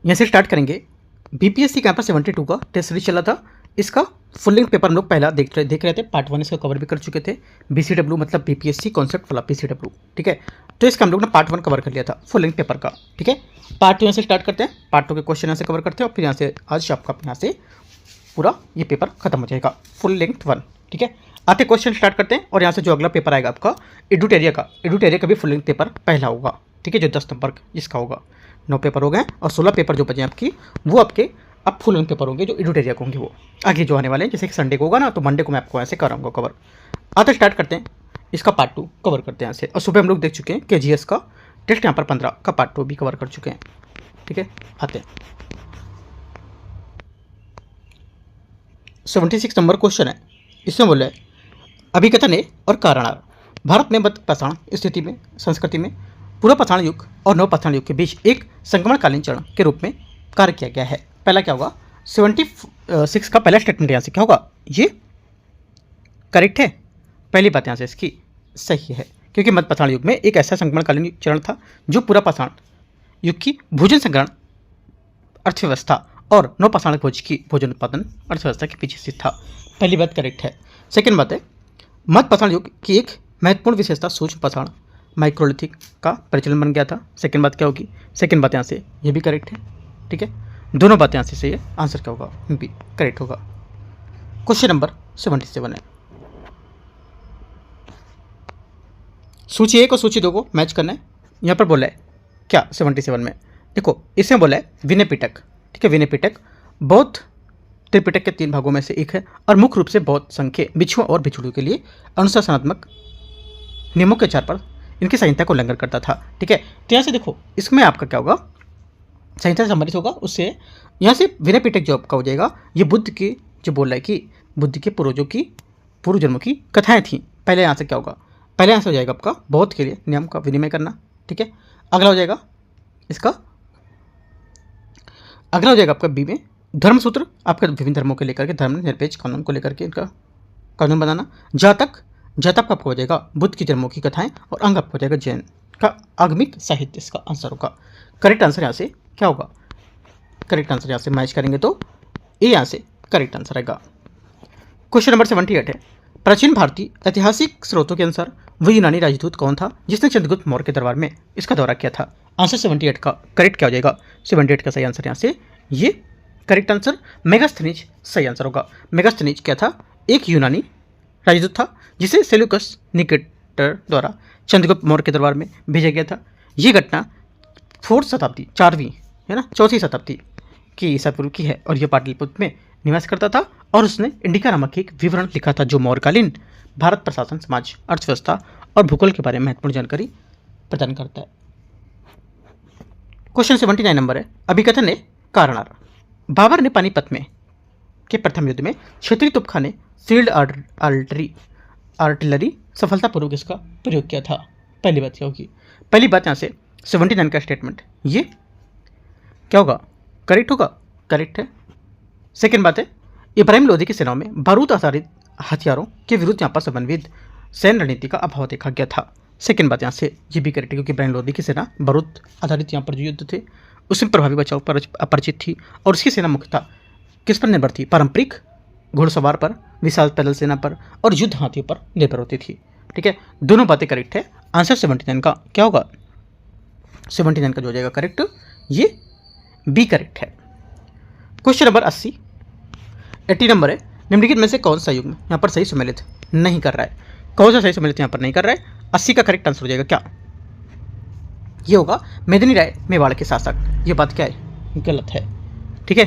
यहाँ से स्टार्ट करेंगे। बीपीएससी कैंपस 72 का टेस्ट सीरीज चला था। इसका फुल लेंथ पेपर हम लोग पहला देख रहे थे। पार्ट 1 इसका कवर भी कर चुके थे। बीसीडब्ल्यू मतलब बीपीएससी कॉन्सेप्ट वाला बीसीडब्ल्यू, ठीक है। तो इसका हम लोग ने पार्ट 1 कवर कर लिया था फुल लेंथ पेपर का, ठीक है। पार्ट 2 यहाँ से स्टार्ट करते हैं। पार्ट 2 के क्वेश्चन यहाँ से कवर करते हैं और फिर यहाँ से आज आपका यहाँ से पूरा ये पेपर खत्म हो जाएगा, फुल लेंथ 1, ठीक है। आते क्वेश्चन स्टार्ट करते हैं और यहाँ से जो अगला पेपर आएगा आपका एडुटेरिया का भी फुल लेंथ पेपर पहला होगा, ठीक है, जो 10 नंबर जिसका होगा। 9 पेपर हो गए और 16 पेपर जो बचे आपकी वो आपके अब फुल लेंथ पेपर होंगे जो एडुटेरिया के होंगे, वो आगे जो आने वाले हैं। जैसे कि संडे को होगा ना, तो मंडे को मैं आपको ऐसे कराऊंगा कवर। आते स्टार्ट करते हैं, इसका पार्ट 2 कवर करते हैं यहाँ से। और सुबह हम लोग देख चुके हैं केजीएस का टेस्ट, यहाँ पर 15 का पार्ट 2 भी कवर कर चुके हैं, ठीक है। आते हैं 76 नंबर क्वेश्चन है। इसमें बोला है अभिकथन ए और कारणार। भारत में मध्य पाषाण स्थिति में संस्कृति में पूर्व पाषाण युग और नव पाषाण युग के बीच एक संक्रमणकालीन चरण के रूप में कार्य किया गया है। पहला क्या होगा? 76 का पहला स्टेटमेंट यहाँ से क्या होगा? ये करेक्ट है। पहली बात यहाँ से इसकी सही है, क्योंकि मध्य पाषाण युग में एक ऐसा संक्रमणकालीन चरण था जो पूरा पाषाण युग की भोजन संग्रहण अर्थव्यवस्था और नव पाषाण भोज की भोजन उत्पादन अर्थव्यवस्था के पीछे स्थित था। पहली बात करेक्ट है। सेकेंड बात है मध्य पाषाण युग की एक महत्वपूर्ण विशेषता सूक्ष्म पाषाण माइक्रोलिथिक का प्रचलन बन गया था। सेकेंड बात क्या होगी? सेकेंड बात यहाँ से ये भी करेक्ट है, ठीक है। दोनों बातें यहाँ से सही है। आंसर क्या होगा? बी करेक्ट होगा। क्वेश्चन नंबर 77 है। सूची 1 और सूची 2 को मैच करना है। यहाँ पर बोला है क्या 77 में? देखो इसमें बोला है विनय पिटक, ठीक है। विनय पिटक बौद्ध त्रिपिटक के 3 भागों में से एक है और मुख्य रूप से बौद्ध संघ के भिक्षुओं और भिक्षुओं के लिए अनुशासनात्मक नियमों के आधार पर इनकी संहिता को उल्लंघन करता था, ठीक है। तो यहाँ से देखो इसमें आपका क्या होगा? संहिता से संबंधित होगा। उससे यहाँ से विनय पिटक जो आपका हो जाएगा, ये बुद्ध की जो बोल रहा है कि बुद्ध के पूर्व जन्मों की कथाएं थी। पहले यहाँ से क्या होगा? पहले यहाँ से हो जाएगा आपका बौद्ध के लिए नियम का विनिमय करना, ठीक है। अगला हो जाएगा इसका, अगला हो जाएगा आपका बी में धर्मसूत्र, आपके विभिन्न धर्मों को लेकर के धर्म निरपेक्ष कानून को लेकर के इनका कानून बनाना। जातक आपका हो जाएगा बुद्ध की जन्मों की कथाएं और अंग आपका हो जाएगा जैन का आगमिक साहित्य। इसका आंसर होगा करेक्ट। आंसर यहाँ से क्या होगा? करेक्ट आंसर यहाँ से मैच करेंगे तो ए यहाँ से करेक्ट आंसर आएगा। क्वेश्चन नंबर 78 है। प्राचीन भारतीय ऐतिहासिक स्रोतों के अनुसार वह यूनानी राजदूत कौन था जिसने चंद्रगुप्त मौर्य के दरबार में इसका दौरा किया था? आंसर 78 का करेक्ट क्या हो जाएगा? 78 का सही आंसर यहाँ से ये करेक्ट आंसर मेगास्थनीज सही आंसर होगा। मेगास्थनीज क्या था? एक यूनानी राजदूत था जिसे सेल्यूकस निकेटर द्वारा चंद्रगुप्त मौर्य के दरबार में भेजा गया था। ये घटना 4वीं शताब्दी, 4वीं है ना, 4वीं शताब्दी की ईसा पूर्व की है और यह पाटलिपुत्र में निवास करता था और उसने इंडिका नामक एक विवरण लिखा था जो मौर्यकालीन भारत प्रशासन, समाज, अर्थव्यवस्था और भूगोल के बारे में महत्वपूर्ण जानकारी प्रदान करता है। क्वेश्चन 79 नंबर है। अभिकथन है कारणार। बाबर ने पानीपत में के प्रथम युद्ध में क्षेत्रीय तोपखाने फील्ड आर्टिलरी सफलतापूर्वक इसका प्रयोग किया था। पहली बात क्या होगी? पहली बात यहाँ से 79 का स्टेटमेंट ये क्या होगा? करेक्ट होगा, करेक्ट है। सेकेंड बात है इब्राहिम लोदी की सेनाओं में बारूद आधारित हथियारों के विरुद्ध यहाँ पर समन्वित सैन्य रणनीति का अभाव देखा गया था। सेकेंड बात यहाँ से ये भी करेक्ट है, क्योंकि इब्राहिम लोदी की सेना बारूद आधारित यहाँ पर जो युद्ध थे उसमें प्रभावी बचाव पर अपरिचित थी और उसकी सेना मुख्यतः किस पर निर्भर थी? पारंपरिक घुड़सवार पर, विशाल पैदल सेना पर और युद्ध हाथियों पर निर्भर होती थी, ठीक है। दोनों बातें करेक्ट है। आंसर 79 का क्या होगा? 79 का जो हो जाएगा करेक्ट, ये बी करेक्ट है। क्वेश्चन नंबर 80 नंबर है। निम्नलिखित में से कौन सा युग्म यहाँ पर सही सम्मिलित नहीं कर रहा है? कौन सा सही सम्मिलित यहाँ पर नहीं कर रहा है? 80 का करेक्ट आंसर हो जाएगा क्या? ये होगा मेदिनी राय मेवाड़ के शासक। ये बात क्या है? गलत है, ठीक है,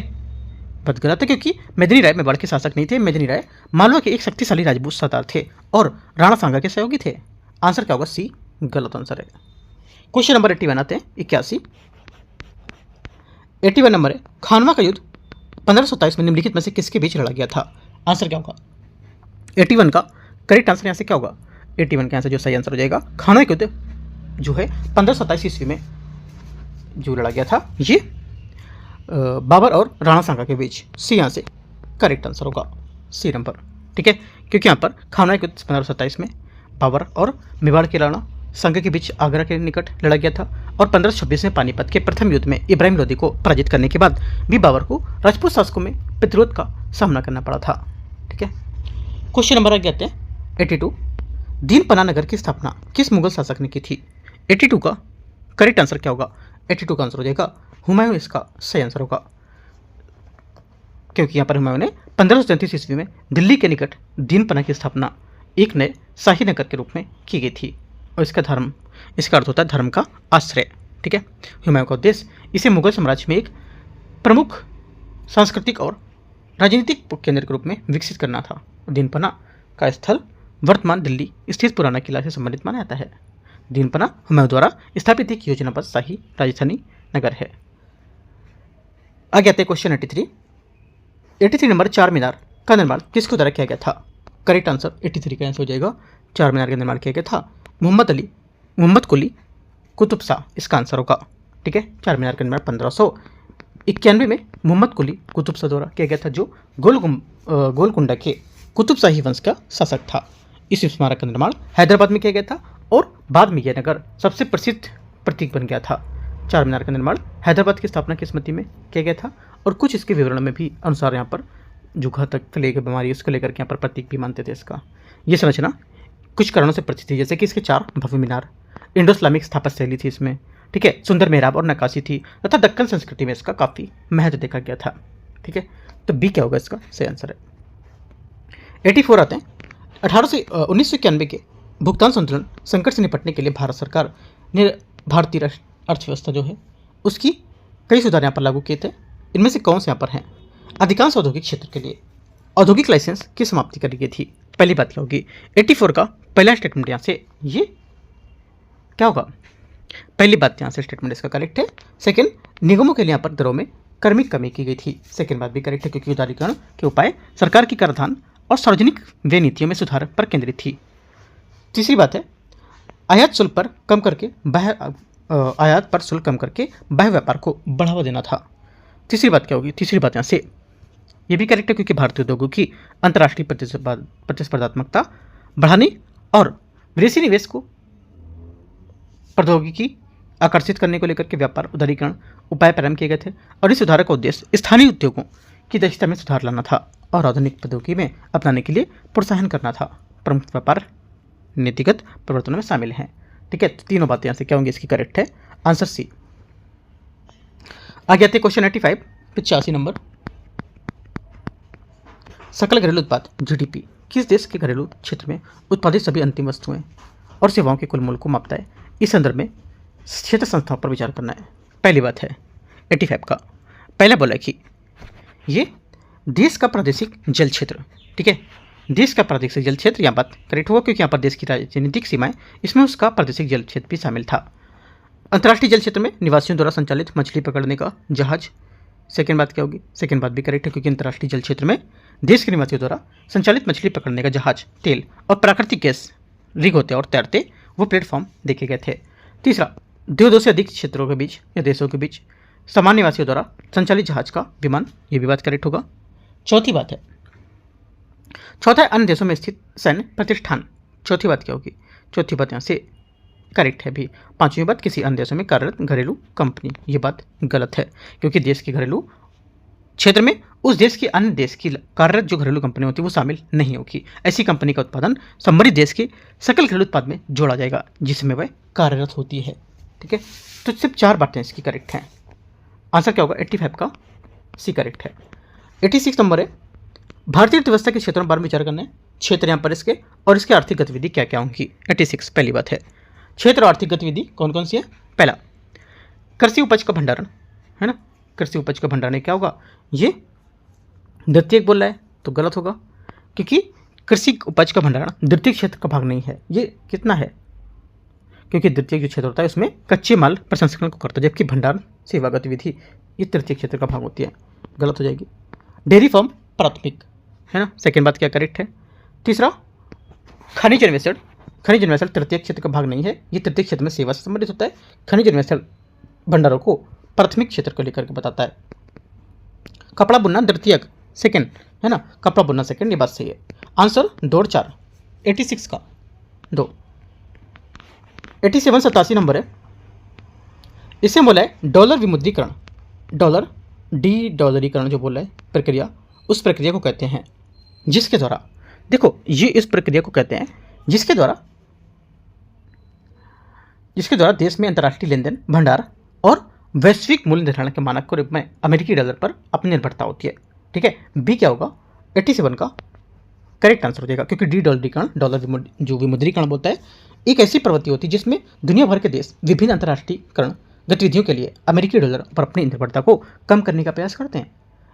बात गलत है, क्योंकि मेदिनी राय मेवाड़ के शासक नहीं थे। मेदिनी राय मालवा के एक शक्तिशाली राजपूत सरदार थे और राणा सांगा के सहयोगी थे। आंसर क्या होगा? सी गलत आंसर है। क्वेश्चन नंबर 81 आते हैं 81 नंबर है। खानवा का युद्ध 1527 में निम्नलिखित में से किसके बीच लड़ा गया था? आंसर क्या होगा? 81 का करेक्ट आंसर यहाँ से क्या होगा? 81 का आंसर जो सही आंसर हो जाएगा खानवा का युद्ध जो है 1527 ईस्वी में जो लड़ा गया था ये बाबर और राणा सांगा के बीच। सी यहाँ से करेक्ट आंसर होगा, सी नंबर, ठीक है, क्योंकि यहाँ पर खानवा के युद्ध 1527 में बाबर और मेवाड़ के राणा संघ के बीच आगरा के निकट लड़ा गया था और 1526 में पानीपत के प्रथम युद्ध में इब्राहिम लोदी को पराजित करने के बाद भी बाबर को राजपूत शासकों में प्रतिरोध का सामना करना पड़ा था। ठीक है, क्वेश्चन नंबर आगे आते हैं 82। दीन पना नगर की स्थापना किस मुगल शासक ने की थी? 82 का करेक्ट आंसर क्या होगा? 82 का आंसर हो जाएगा हुमायूं, इसका सही आंसर होगा, क्योंकि यहाँ पर हुमायूं ने 1533 ईस्वी में दिल्ली के निकट दीनपना की स्थापना एक नए शाही नगर के रूप में की गई थी और इसका अर्थ होता है धर्म का आश्रय। ठीक है, हुमायूं का उद्देश्य इसे मुगल साम्राज्य में एक प्रमुख सांस्कृतिक और राजनीतिक केंद्र के रूप में विकसित करना था। दीनपना का स्थल वर्तमान दिल्ली स्थित पुराना किला से संबंधित माना जाता है। दीनपना हुमायूं द्वारा स्थापित एक योजनाबद्ध शाही राजधानी नगर है। आगे आते हैं क्वेश्चन 83 नंबर। चार मीनार का निर्माण किसके द्वारा किया गया था? करेक्ट आंसर 83 का आंसर हो जाएगा चार मीनार का निर्माण किया गया था मोहम्मद कुली कुतुब शाह, इसका आंसर होगा। ठीक है, चार मीनार का निर्माण 1591 में मोहम्मद कुली कुतुब शाह द्वारा किया गया था, जो गोलकुंडा के कुतुब शाही वंश का शासक था। इस स्मारक का निर्माण हैदराबाद में किया गया था और बाद में यह नगर सबसे प्रसिद्ध प्रतीक बन गया था। चार मीनार का निर्माण हैदराबाद की स्थापना की स्मृति में किया गया था और कुछ इसके विवरण में भी अनुसार यहाँ पर जो घातक प्लेग की बीमारी उसको लेकर के यहाँ पर प्रतीक भी मानते थे। इसका ये संरचना कुछ कारणों से प्रसिद्ध थी, जैसे कि इसके चार भव्य मीनार, इंडो इस्लामिक स्थापत्य शैली थी इसमें। ठीक है, सुंदर मेहराब और नक्काशी थी तथा दक्कन संस्कृति में इसका काफ़ी महत्व देखा गया था। ठीक है, तो बी क्या होगा इसका सही आंसर है। 84 आते हैं। 1991 के भुगतान संतुलन संकट से निपटने के लिए भारत सरकार ने भारतीय अर्थव्यवस्था जो है उसकी कई सुधार यहाँ पर लागू किए थे। इनमें से कौन से यहाँ पर हैं? अधिकांश औद्योगिक क्षेत्र के लिए औद्योगिक लाइसेंस की समाप्ति करी गई थी। पहली बात क्या होगी? 84 का पहला स्टेटमेंट यहाँ से ये क्या होगा? पहली बात यहाँ से स्टेटमेंट इसका करेक्ट है। सेकंड, निगमों के लिए यहाँ पर दरों में क्रमिक कमी की गई थी। सेकंड बात भी करेक्ट है, क्योंकि उदारीकरण के उपाय सरकार की कराधान और सार्वजनिक व्यय नीतियों में सुधार पर केंद्रित थी। तीसरी बात है, आयात पर शुल्क कम करके बाह्य व्यापार को बढ़ावा देना था। तीसरी बात क्या होगी? तीसरी बात यहाँ से ये भी करेक्ट है, क्योंकि भारतीय उद्योगों की अंतर्राष्ट्रीय प्रतिस्पर्धात्मकता बढ़ाने और विदेशी निवेश को प्रौद्योगिकी आकर्षित करने को लेकर के व्यापार उदारीकरण उपाय प्रारंभ किए गए थे और इस सुधार का उद्देश्य स्थानीय उद्योगों की दक्षता में सुधार लाना था और आधुनिक प्रौद्योगिकी में अपनाने के लिए प्रोत्साहन करना था। प्रमुख व्यापार नीतिगत परिवर्तनों में शामिल हैं। ठीक है, तो तीनों बातें यहाँ से क्या होंगी? इसकी करेक्ट है आंसर सी। आगे आते क्वेश्चन 85 85 नंबर। सकल घरेलू उत्पाद जीडीपी किस देश के घरेलू क्षेत्र में उत्पादित सभी अंतिम वस्तुएं और सेवाओं के कुल मूल्य को मापता है? इस संदर्भ में क्षेत्र संस्थाओं पर विचार करना है। पहली बात है 85 का पहला बोला कि ये देश का प्रादेशिक जल क्षेत्र। ठीक है, देश का प्रादेशिक जल क्षेत्र यहाँ बात करेक्ट होगा, क्योंकि यहाँ पर देश की राजनीतिक सीमाएं इसमें उसका प्रादेशिक जल क्षेत्र भी शामिल था। अंतर्राष्ट्रीय जल क्षेत्र में निवासियों द्वारा संचालित मछली पकड़ने का जहाज। सेकेंड बात क्या होगी? सेकेंड बात भी करेक्ट है, क्योंकि अंतर्राष्ट्रीय जल क्षेत्र में देश के निवासियों द्वारा संचालित मछली पकड़ने का जहाज, तेल और प्राकृतिक गैस रिग होते और तैरते वो प्लेटफॉर्म देखे गए थे। तीसरा, दो से अधिक क्षेत्रों के बीच या देशों के बीच सामान्य निवासियों द्वारा संचालित जहाज का विमान, ये भी बात करेक्ट होगा। चौथी बात है, चौथा है अन्य देशों में स्थित सैन्य प्रतिष्ठान। चौथी बात क्या होगी? चौथी बात यहाँ से करेक्ट है भी। पांचवी बात, किसी अन्य देशों में कार्यरत घरेलू कंपनी, ये बात गलत है, क्योंकि देश के घरेलू क्षेत्र में उस देश की अन्य देश की कार्यरत जो घरेलू कंपनी होती है वो शामिल नहीं होगी। ऐसी कंपनी का उत्पादन संबंधित देश के सकल घरेलू उत्पाद में जोड़ा जाएगा जिसमें वह कार्यरत होती है। ठीक है, तो सिर्फ चार बातें इसकी करेक्ट हैं। आंसर क्या होगा? 85 का सी करेक्ट है। 86 नंबर है, भारतीय अर्थव्यवस्था के क्षेत्रों पर विचार करना है। क्षेत्र यहाँ पर इसके और इसकी आर्थिक गतिविधि क्या क्या होंगी? 86 पहली बात है, क्षेत्र और आर्थिक गतिविधि कौन कौन सी है? पहला, कृषि उपज का भंडारण है ना। कृषि उपज का भंडारण क्या होगा? ये द्वितीयक बोल रहा है तो गलत होगा, क्योंकि कृषि उपज का भंडारण द्वितीयक क्षेत्र का भाग नहीं है। ये कितना है? क्योंकि द्वितीयक जो क्षेत्र होता है उसमें कच्चे माल प्रसंस्करण को करता है, जबकि भंडारण सेवा गतिविधि ये तृतीय क्षेत्र का भाग होती है। गलत हो जाएगी। डेयरी फार्म प्राथमिक है ना। सेकेंड बात क्या करेक्ट है? तीसरा, खनिज अन्वेषण तृतीय क्षेत्र का भाग नहीं है, ये तृतीय क्षेत्र में सेवा से संबंधित होता है। खनिज अन्वेषण भंडारों को प्राथमिक क्षेत्र को लेकर के बताता है। कपड़ा बुनना द्वितीयक सेकेंड है ना, कपड़ा बुनना सेकेंड, ये बात सही है। आंसर 2 और 4 86 का 2। 87 नंबर है, इसे बोला है डॉलर विमुद्रीकरण। डॉलर डी डॉलरीकरण जो बोला है प्रक्रिया, उस प्रक्रिया को कहते हैं जिसके द्वारा, देखो ये इस प्रक्रिया को कहते हैं जिसके द्वारा देश में अंतर्राष्ट्रीय लेन देन, भंडार और वैश्विक मूल्य निर्धारण के मानक के रूप में अमेरिकी डॉलर पर अपनी निर्भरता होती है। ठीक है, बी क्या होगा, 87 का करेक्ट आंसर हो जाएगा, क्योंकि डी डॉलरीकरण, डॉलर जो विमुद्रीकरण बोलता है, एक ऐसी प्रवृत्ति होती है जिसमें दुनिया भर के देश विभिन्न अंतर्राष्ट्रीयकरण गतिविधियों के लिए अमेरिकी डॉलर पर अपनी निर्भरता को कम करने का प्रयास करते हैं।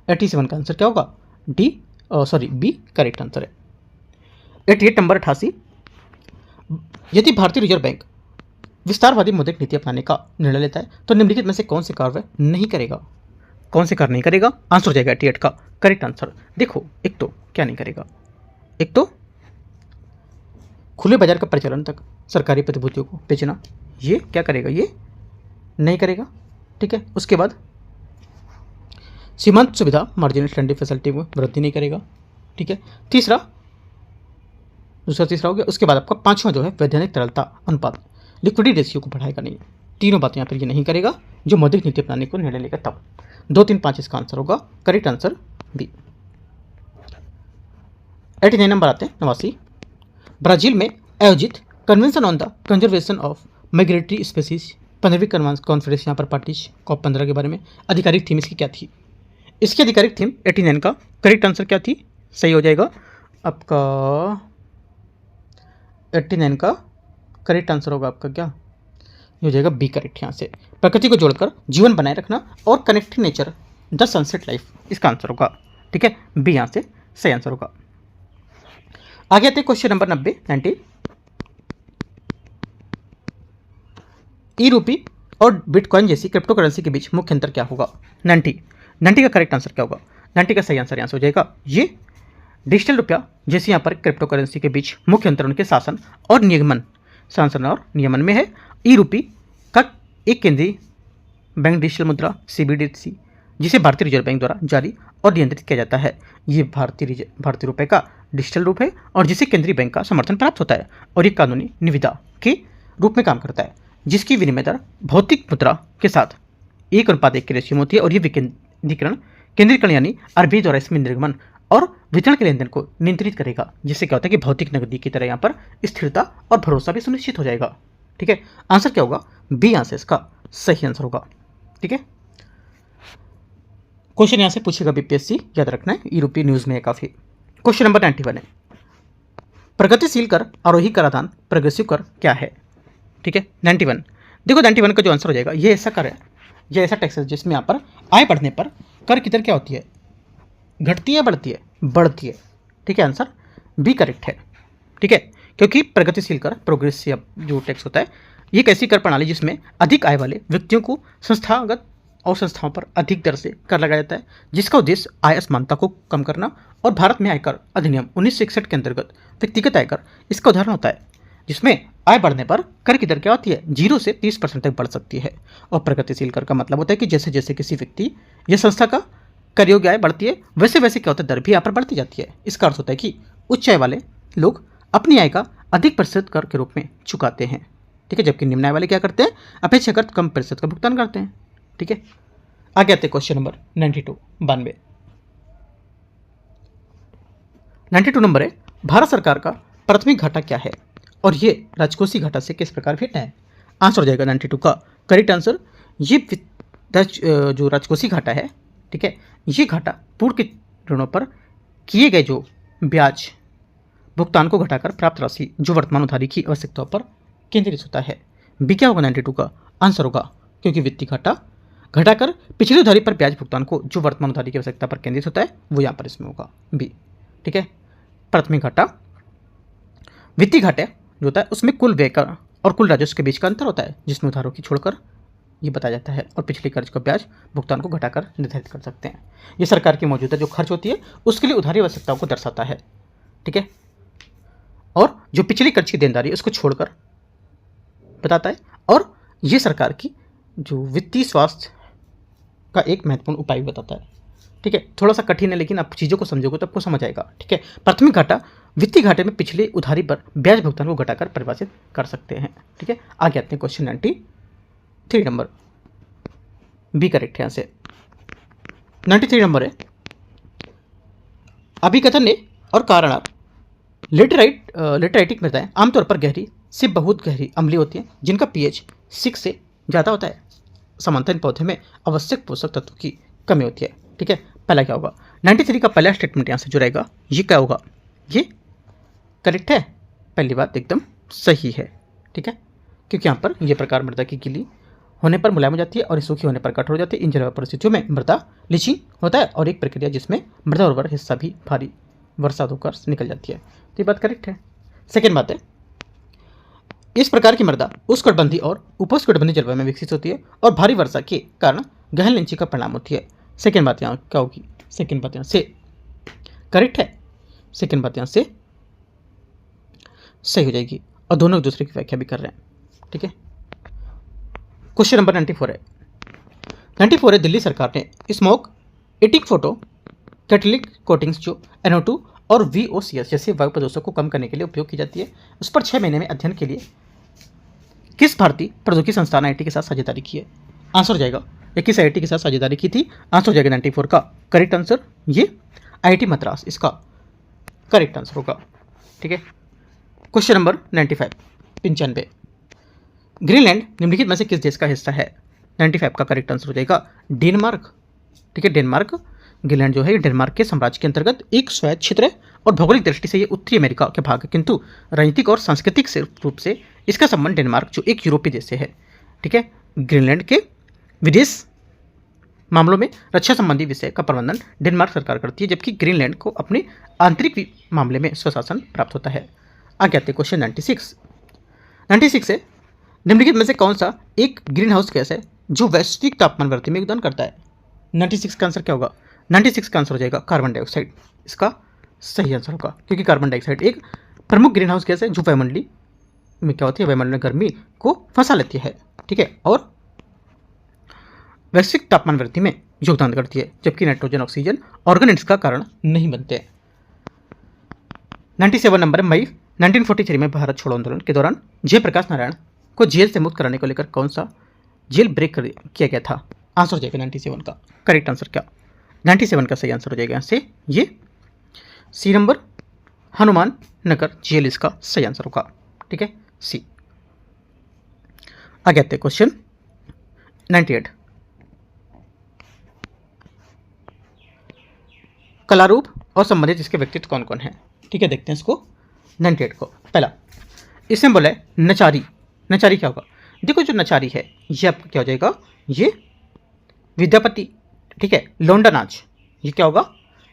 87 का आंसर क्या होगा, बी करेक्ट आंसर है। 88 नंबर 88, यदि भारतीय रिजर्व बैंक विस्तारवादी मौद्रिक नीति अपनाने का निर्णय लेता है तो निम्नलिखित में से कौन से कार्य नहीं करेगा, कौन से कार्य नहीं करेगा, आंसर हो जाएगा 88 का करेक्ट आंसर। देखो एक तो क्या नहीं करेगा, एक तो खुले बाजार का परिचालन तक सरकारी प्रतिभूतियों को बेचना, ये क्या करेगा, ये नहीं करेगा। ठीक है, उसके बाद सीमांत सुविधा मार्जिनल स्टैंडिंग फैसिलिटी में वृद्धि नहीं करेगा। ठीक है, तीसरा हो गया। उसके बाद आपका पांचवा जो है वैधानिक तरलता अनुपात, लिक्विडिटी रेशियो को बढ़ाएगा नहीं। तीनों बातें यहाँ पर ये नहीं करेगा जो मौद्रिक नीति अपनाने को निर्णय लेगा तब। 2, 3, 5 इसका आंसर होगा, करेक्ट आंसर बी। 89 नंबर आते हैं 89, ब्राजील में आयोजित convention on the conservation of migratory species 15वीं कॉन्फ्रेंस यहाँ पर पार्टीज COP15 के बारे में आधिकारिक थीम इसकी क्या थी, इसकी आधिकारिक थीम 89 का करेक्ट आंसर क्या थी, सही हो जाएगा आपका 89 का करेक्ट आंसर होगा आपका क्या, ये हो जाएगा बी करेक्ट। यहाँ से प्रकृति को जोड़कर जीवन बनाए रखना और connecting nature the sunset life, इसका आंसर होगा। ठीक है, बी यहाँ से सही आंसर होगा। आगे आते हैं क्वेश्चन नंबर 90 ई रूपी और बिटकॉइन जैसी क्रिप्टो करेंसी के बीच मुख्य अंतर क्या होगा। 90 का करेक्ट आंसर क्या होगा, 90 का सही आंसर यहाँ से हो जाएगा ये डिजिटल रुपया जैसे यहाँ पर क्रिप्टो करेंसी के बीच मुख्य अंतर उनके शासन और नियमन में है। ई रूपी का एक केंद्रीय बैंक डिजिटल मुद्रा CBDC जिसे भारतीय रिजर्व बैंक द्वारा जारी और नियंत्रित किया जाता है, ये भारतीय रुपये का डिजिटल रूप है और जिसे केंद्रीय बैंक का समर्थन प्राप्त होता है और ये कानूनी निविदा के रूप में काम करता है, जिसकी विनिमय दर भौतिक मुद्रा के साथ 1:1 की रेशियो में होती है और ये केंद्रीकरण यानी RBI द्वारा इसमें निर्गमन और वितरण के लेन देन को नियंत्रित करेगा, जिससे क्या होता है कि भौतिक नकदी की तरह यहाँ पर स्थिरता और भरोसा भी सुनिश्चित हो जाएगा। ठीक है, आंसर क्या होगा, बी आंसर इसका सही आंसर होगा। ठीक है, क्वेश्चन यहाँ से पूछेगा BPSC, याद रखना है, यूरोपीय न्यूज में है काफी। क्वेश्चन नंबर 91 है, प्रगतिशील कर आरोही कराधान प्रोग्रेसिव कर क्या है। ठीक है, 91 देखो 91 का जो आंसर हो जाएगा, ये ऐसा कर है, ये ऐसा टैक्स है जिसमें यहाँ पर आय बढ़ने पर कर की दर क्या होती है, घटती है बढ़ती है, बढ़ती है। ठीक है, आंसर बी करेक्ट है। ठीक है, क्योंकि प्रगतिशील कर प्रोग्रेसिव जो टैक्स होता है, ये एक ऐसी कर प्रणाली जिसमें अधिक आय वाले व्यक्तियों को संस्थागत और संस्थाओं पर अधिक दर से कर लगाया जाता है, जिसका उद्देश्य आय असमानता को कम करना और भारत में आयकर अधिनियम 1961 के अंतर्गत व्यक्तिगत आयकर इसका उदाहरण होता है, जिसमें आय बढ़ने पर कर की दर क्या होती है, 0 से 30% तक बढ़ सकती है। और प्रगतिशील कर का मतलब होता है कि जैसे जैसे किसी व्यक्ति या संस्था का कर योग्य आय बढ़ती है वैसे वैसे क्या होता है, दर भी यहाँ पर बढ़ती जाती है। इसका अर्थ होता है कि उच्च आय वाले लोग अपनी आय का अधिक प्रतिशत कर के रूप में चुकाते हैं। ठीक है, जबकि निम्न आय वाले क्या करते हैं, अपेक्षाकृत कम प्रतिशत का भुगतान करते हैं। ठीक है, आगे आते हैं क्वेश्चन नंबर 92 नंबर है, भारत सरकार का प्राथमिक घाटा क्या है और ये राजकोषीय घाटा से किस प्रकार भिन्न है। आंसर हो जाएगा 92 का करेक्ट आंसर, ये जो राजकोषीय घाटा है, ठीक है, ये घाटा पूर्व के ऋणों पर किए गए जो ब्याज भुगतान को घटाकर प्राप्त राशि जो वर्तमान उधारी की आवश्यकताओं पर केंद्रित होता है। बी क्या होगा, 92 का आंसर होगा, क्योंकि वित्तीय घाटा घटाकर पिछली उधारी पर ब्याज भुगतान को जो वर्तमान उधारी की आवश्यकता पर केंद्रित होता है वो यहाँ पर इसमें होगा बी। ठीक है, प्राथमिक घाटा वित्तीय घाटे जो होता है उसमें कुल व्यय का और कुल राजस्व के बीच का अंतर होता है, जिसमें उधारों की छोड़कर ये बताया जाता है और पिछले कर्ज का ब्याज भुगतान को घटाकर निर्धारित कर सकते हैं। ये सरकार की मौजूदा जो खर्च होती है उसके लिए उधारी आवश्यकताओं को दर्शाता है। ठीक है, और जो पिछली कर्ज की देनदारी है उसको छोड़कर बताता है, और ये सरकार की जो वित्तीय स्वास्थ्य का एक महत्वपूर्ण उपाय बताता है। ठीक है, थोड़ा सा कठिन है लेकिन आप चीज़ों को समझोगे तो आपको समझ आएगा। ठीक है, प्राथमिक घाटा वित्तीय घाटे में पिछले उधारी पर ब्याज भुगतान को घटाकर परिभाषित कर सकते हैं। ठीक है, आगे आते हैं क्वेश्चन 93 नंबर, बी करेक्ट है। यहाँ से 93 नंबर है, अभिकथन ने और कारणार्थ लेटराइटिक मृदाएं आमतौर पर गहरी से बहुत गहरी अम्लीय होती हैं जिनका पीएच 6 से ज़्यादा होता है। समानता इन पौधे में आवश्यक पोषक तत्वों की कमी होती है। ठीक है, पहला क्या होगा, 93 का पहला स्टेटमेंट यहाँ से जो रहेगा ये क्या होगा, ये करेक्ट है। पहली बात एकदम सही है। ठीक है, क्योंकि यहाँ पर यह प्रकार मृदा की गीली होने पर मुलायम हो जाती है और सूखी होने पर कठोर हो जाती है। इन जलवायु परिस्थितियों में मृदा लीचिंग होता है और एक प्रक्रिया जिसमें मृदा उर्वर हिस्सा भी भारी वर्षा होकर निकल जाती है। तो ये बात करेक्ट है। सेकेंड बात है, इस प्रकार की मृदा उष्णकटिबंधीय और उपोष्णकटिबंधीय जलवायु में विकसित होती है और भारी वर्षा के कारण गहन लिंचिंग का परिणाम होती है। सेकेंड बात यहाँ क्या होगी, सेकेंड बात यहाँ से करेक्ट है। सेकेंड बात यहाँ से सही हो जाएगी और दोनों एक दूसरे की व्याख्या भी कर रहे हैं। ठीक है, क्वेश्चन नंबर 94 है। 94 है, दिल्ली सरकार ने स्मोक इटिंग फोटो कैटलिक कोटिंग्स जो NO2 और VOCs जैसे वायु प्रदूषण को कम करने के लिए उपयोग की जाती है, उस पर 6 महीने में अध्ययन के लिए किस भारतीय प्रौद्योगिकी संस्थान IIT के साथ साझेदारी की है। आंसर हो जाएगा, या किस IIT के साथ साझेदारी की थी। आंसर हो जाएगा 94 का करेक्ट आंसर ये IIT मद्रास इसका करेक्ट आंसर होगा। ठीक है, क्वेश्चन नंबर 95 ग्रीनलैंड निम्नलिखित में से किस देश का हिस्सा है। 95 का करेक्ट आंसर हो जाएगा डेनमार्क। ठीक है, डेनमार्क, ग्रीनलैंड जो है डेनमार्क के साम्राज्य के अंतर्गत एक स्वायत्त क्षेत्र है और भौगोलिक दृष्टि से ये उत्तरी अमेरिका के भाग है, किंतु राजनीतिक और सांस्कृतिक रूप से इसका संबंध डेनमार्क जो एक यूरोपीय देश से है। ठीक है, ग्रीनलैंड के विदेश मामलों में रक्षा संबंधी विषय का प्रबंधन डेनमार्क सरकार करती है, जबकि ग्रीनलैंड को अपने आंतरिक मामले में स्वशासन प्राप्त होता है। आगे आते क्वेश्चन 96 है, निम्नलिखित में से कौन सा एक ग्रीन हाउस गैस है जो वैश्विक तापमान वृद्धि में योगदान करता है। 96 का आंसर क्या होगा, 96 का आंसर हो जाएगा कार्बन डाइऑक्साइड इसका सही आंसर होगा, क्योंकि कार्बन डाइऑक्साइड एक प्रमुख ग्रीन हाउस गैस है जो वायुमंडलीय में क्या होती है, वायुमंडल में गर्मी को फंसा लेती है। ठीक है, और वैश्विक तापमान वृद्धि में योगदान करती है, जबकि नाइट्रोजन ऑक्सीजन ऑर्गेनिक्स का कारण नहीं बनते। 97 नंबर, मई 1943 में भारत छोड़ो आंदोलन के दौरान जयप्रकाश नारायण को जेल से मुक्त कराने को लेकर कौन सा जेल ब्रेक किया गया था। आंसर हो जाएगा 97 का करेक्ट आंसर क्या, 97 का सही आंसर हो जाएगा यहाँ से ये सी नंबर, हनुमान नगर जेल इसका सही आंसर होगा। ठीक है, सी। आगे आते क्वेश्चन 98, कलारूप और संबंधित इसके व्यक्तित्व कौन कौन है। ठीक है, देखते हैं इसको 98 को। पहला इसमें बोला है नचारी। नचारी क्या होगा, देखो जो नचारी है ये आपका क्या हो जाएगा, ये विद्यापति। ठीक है, लोंडा नाच ये क्या होगा,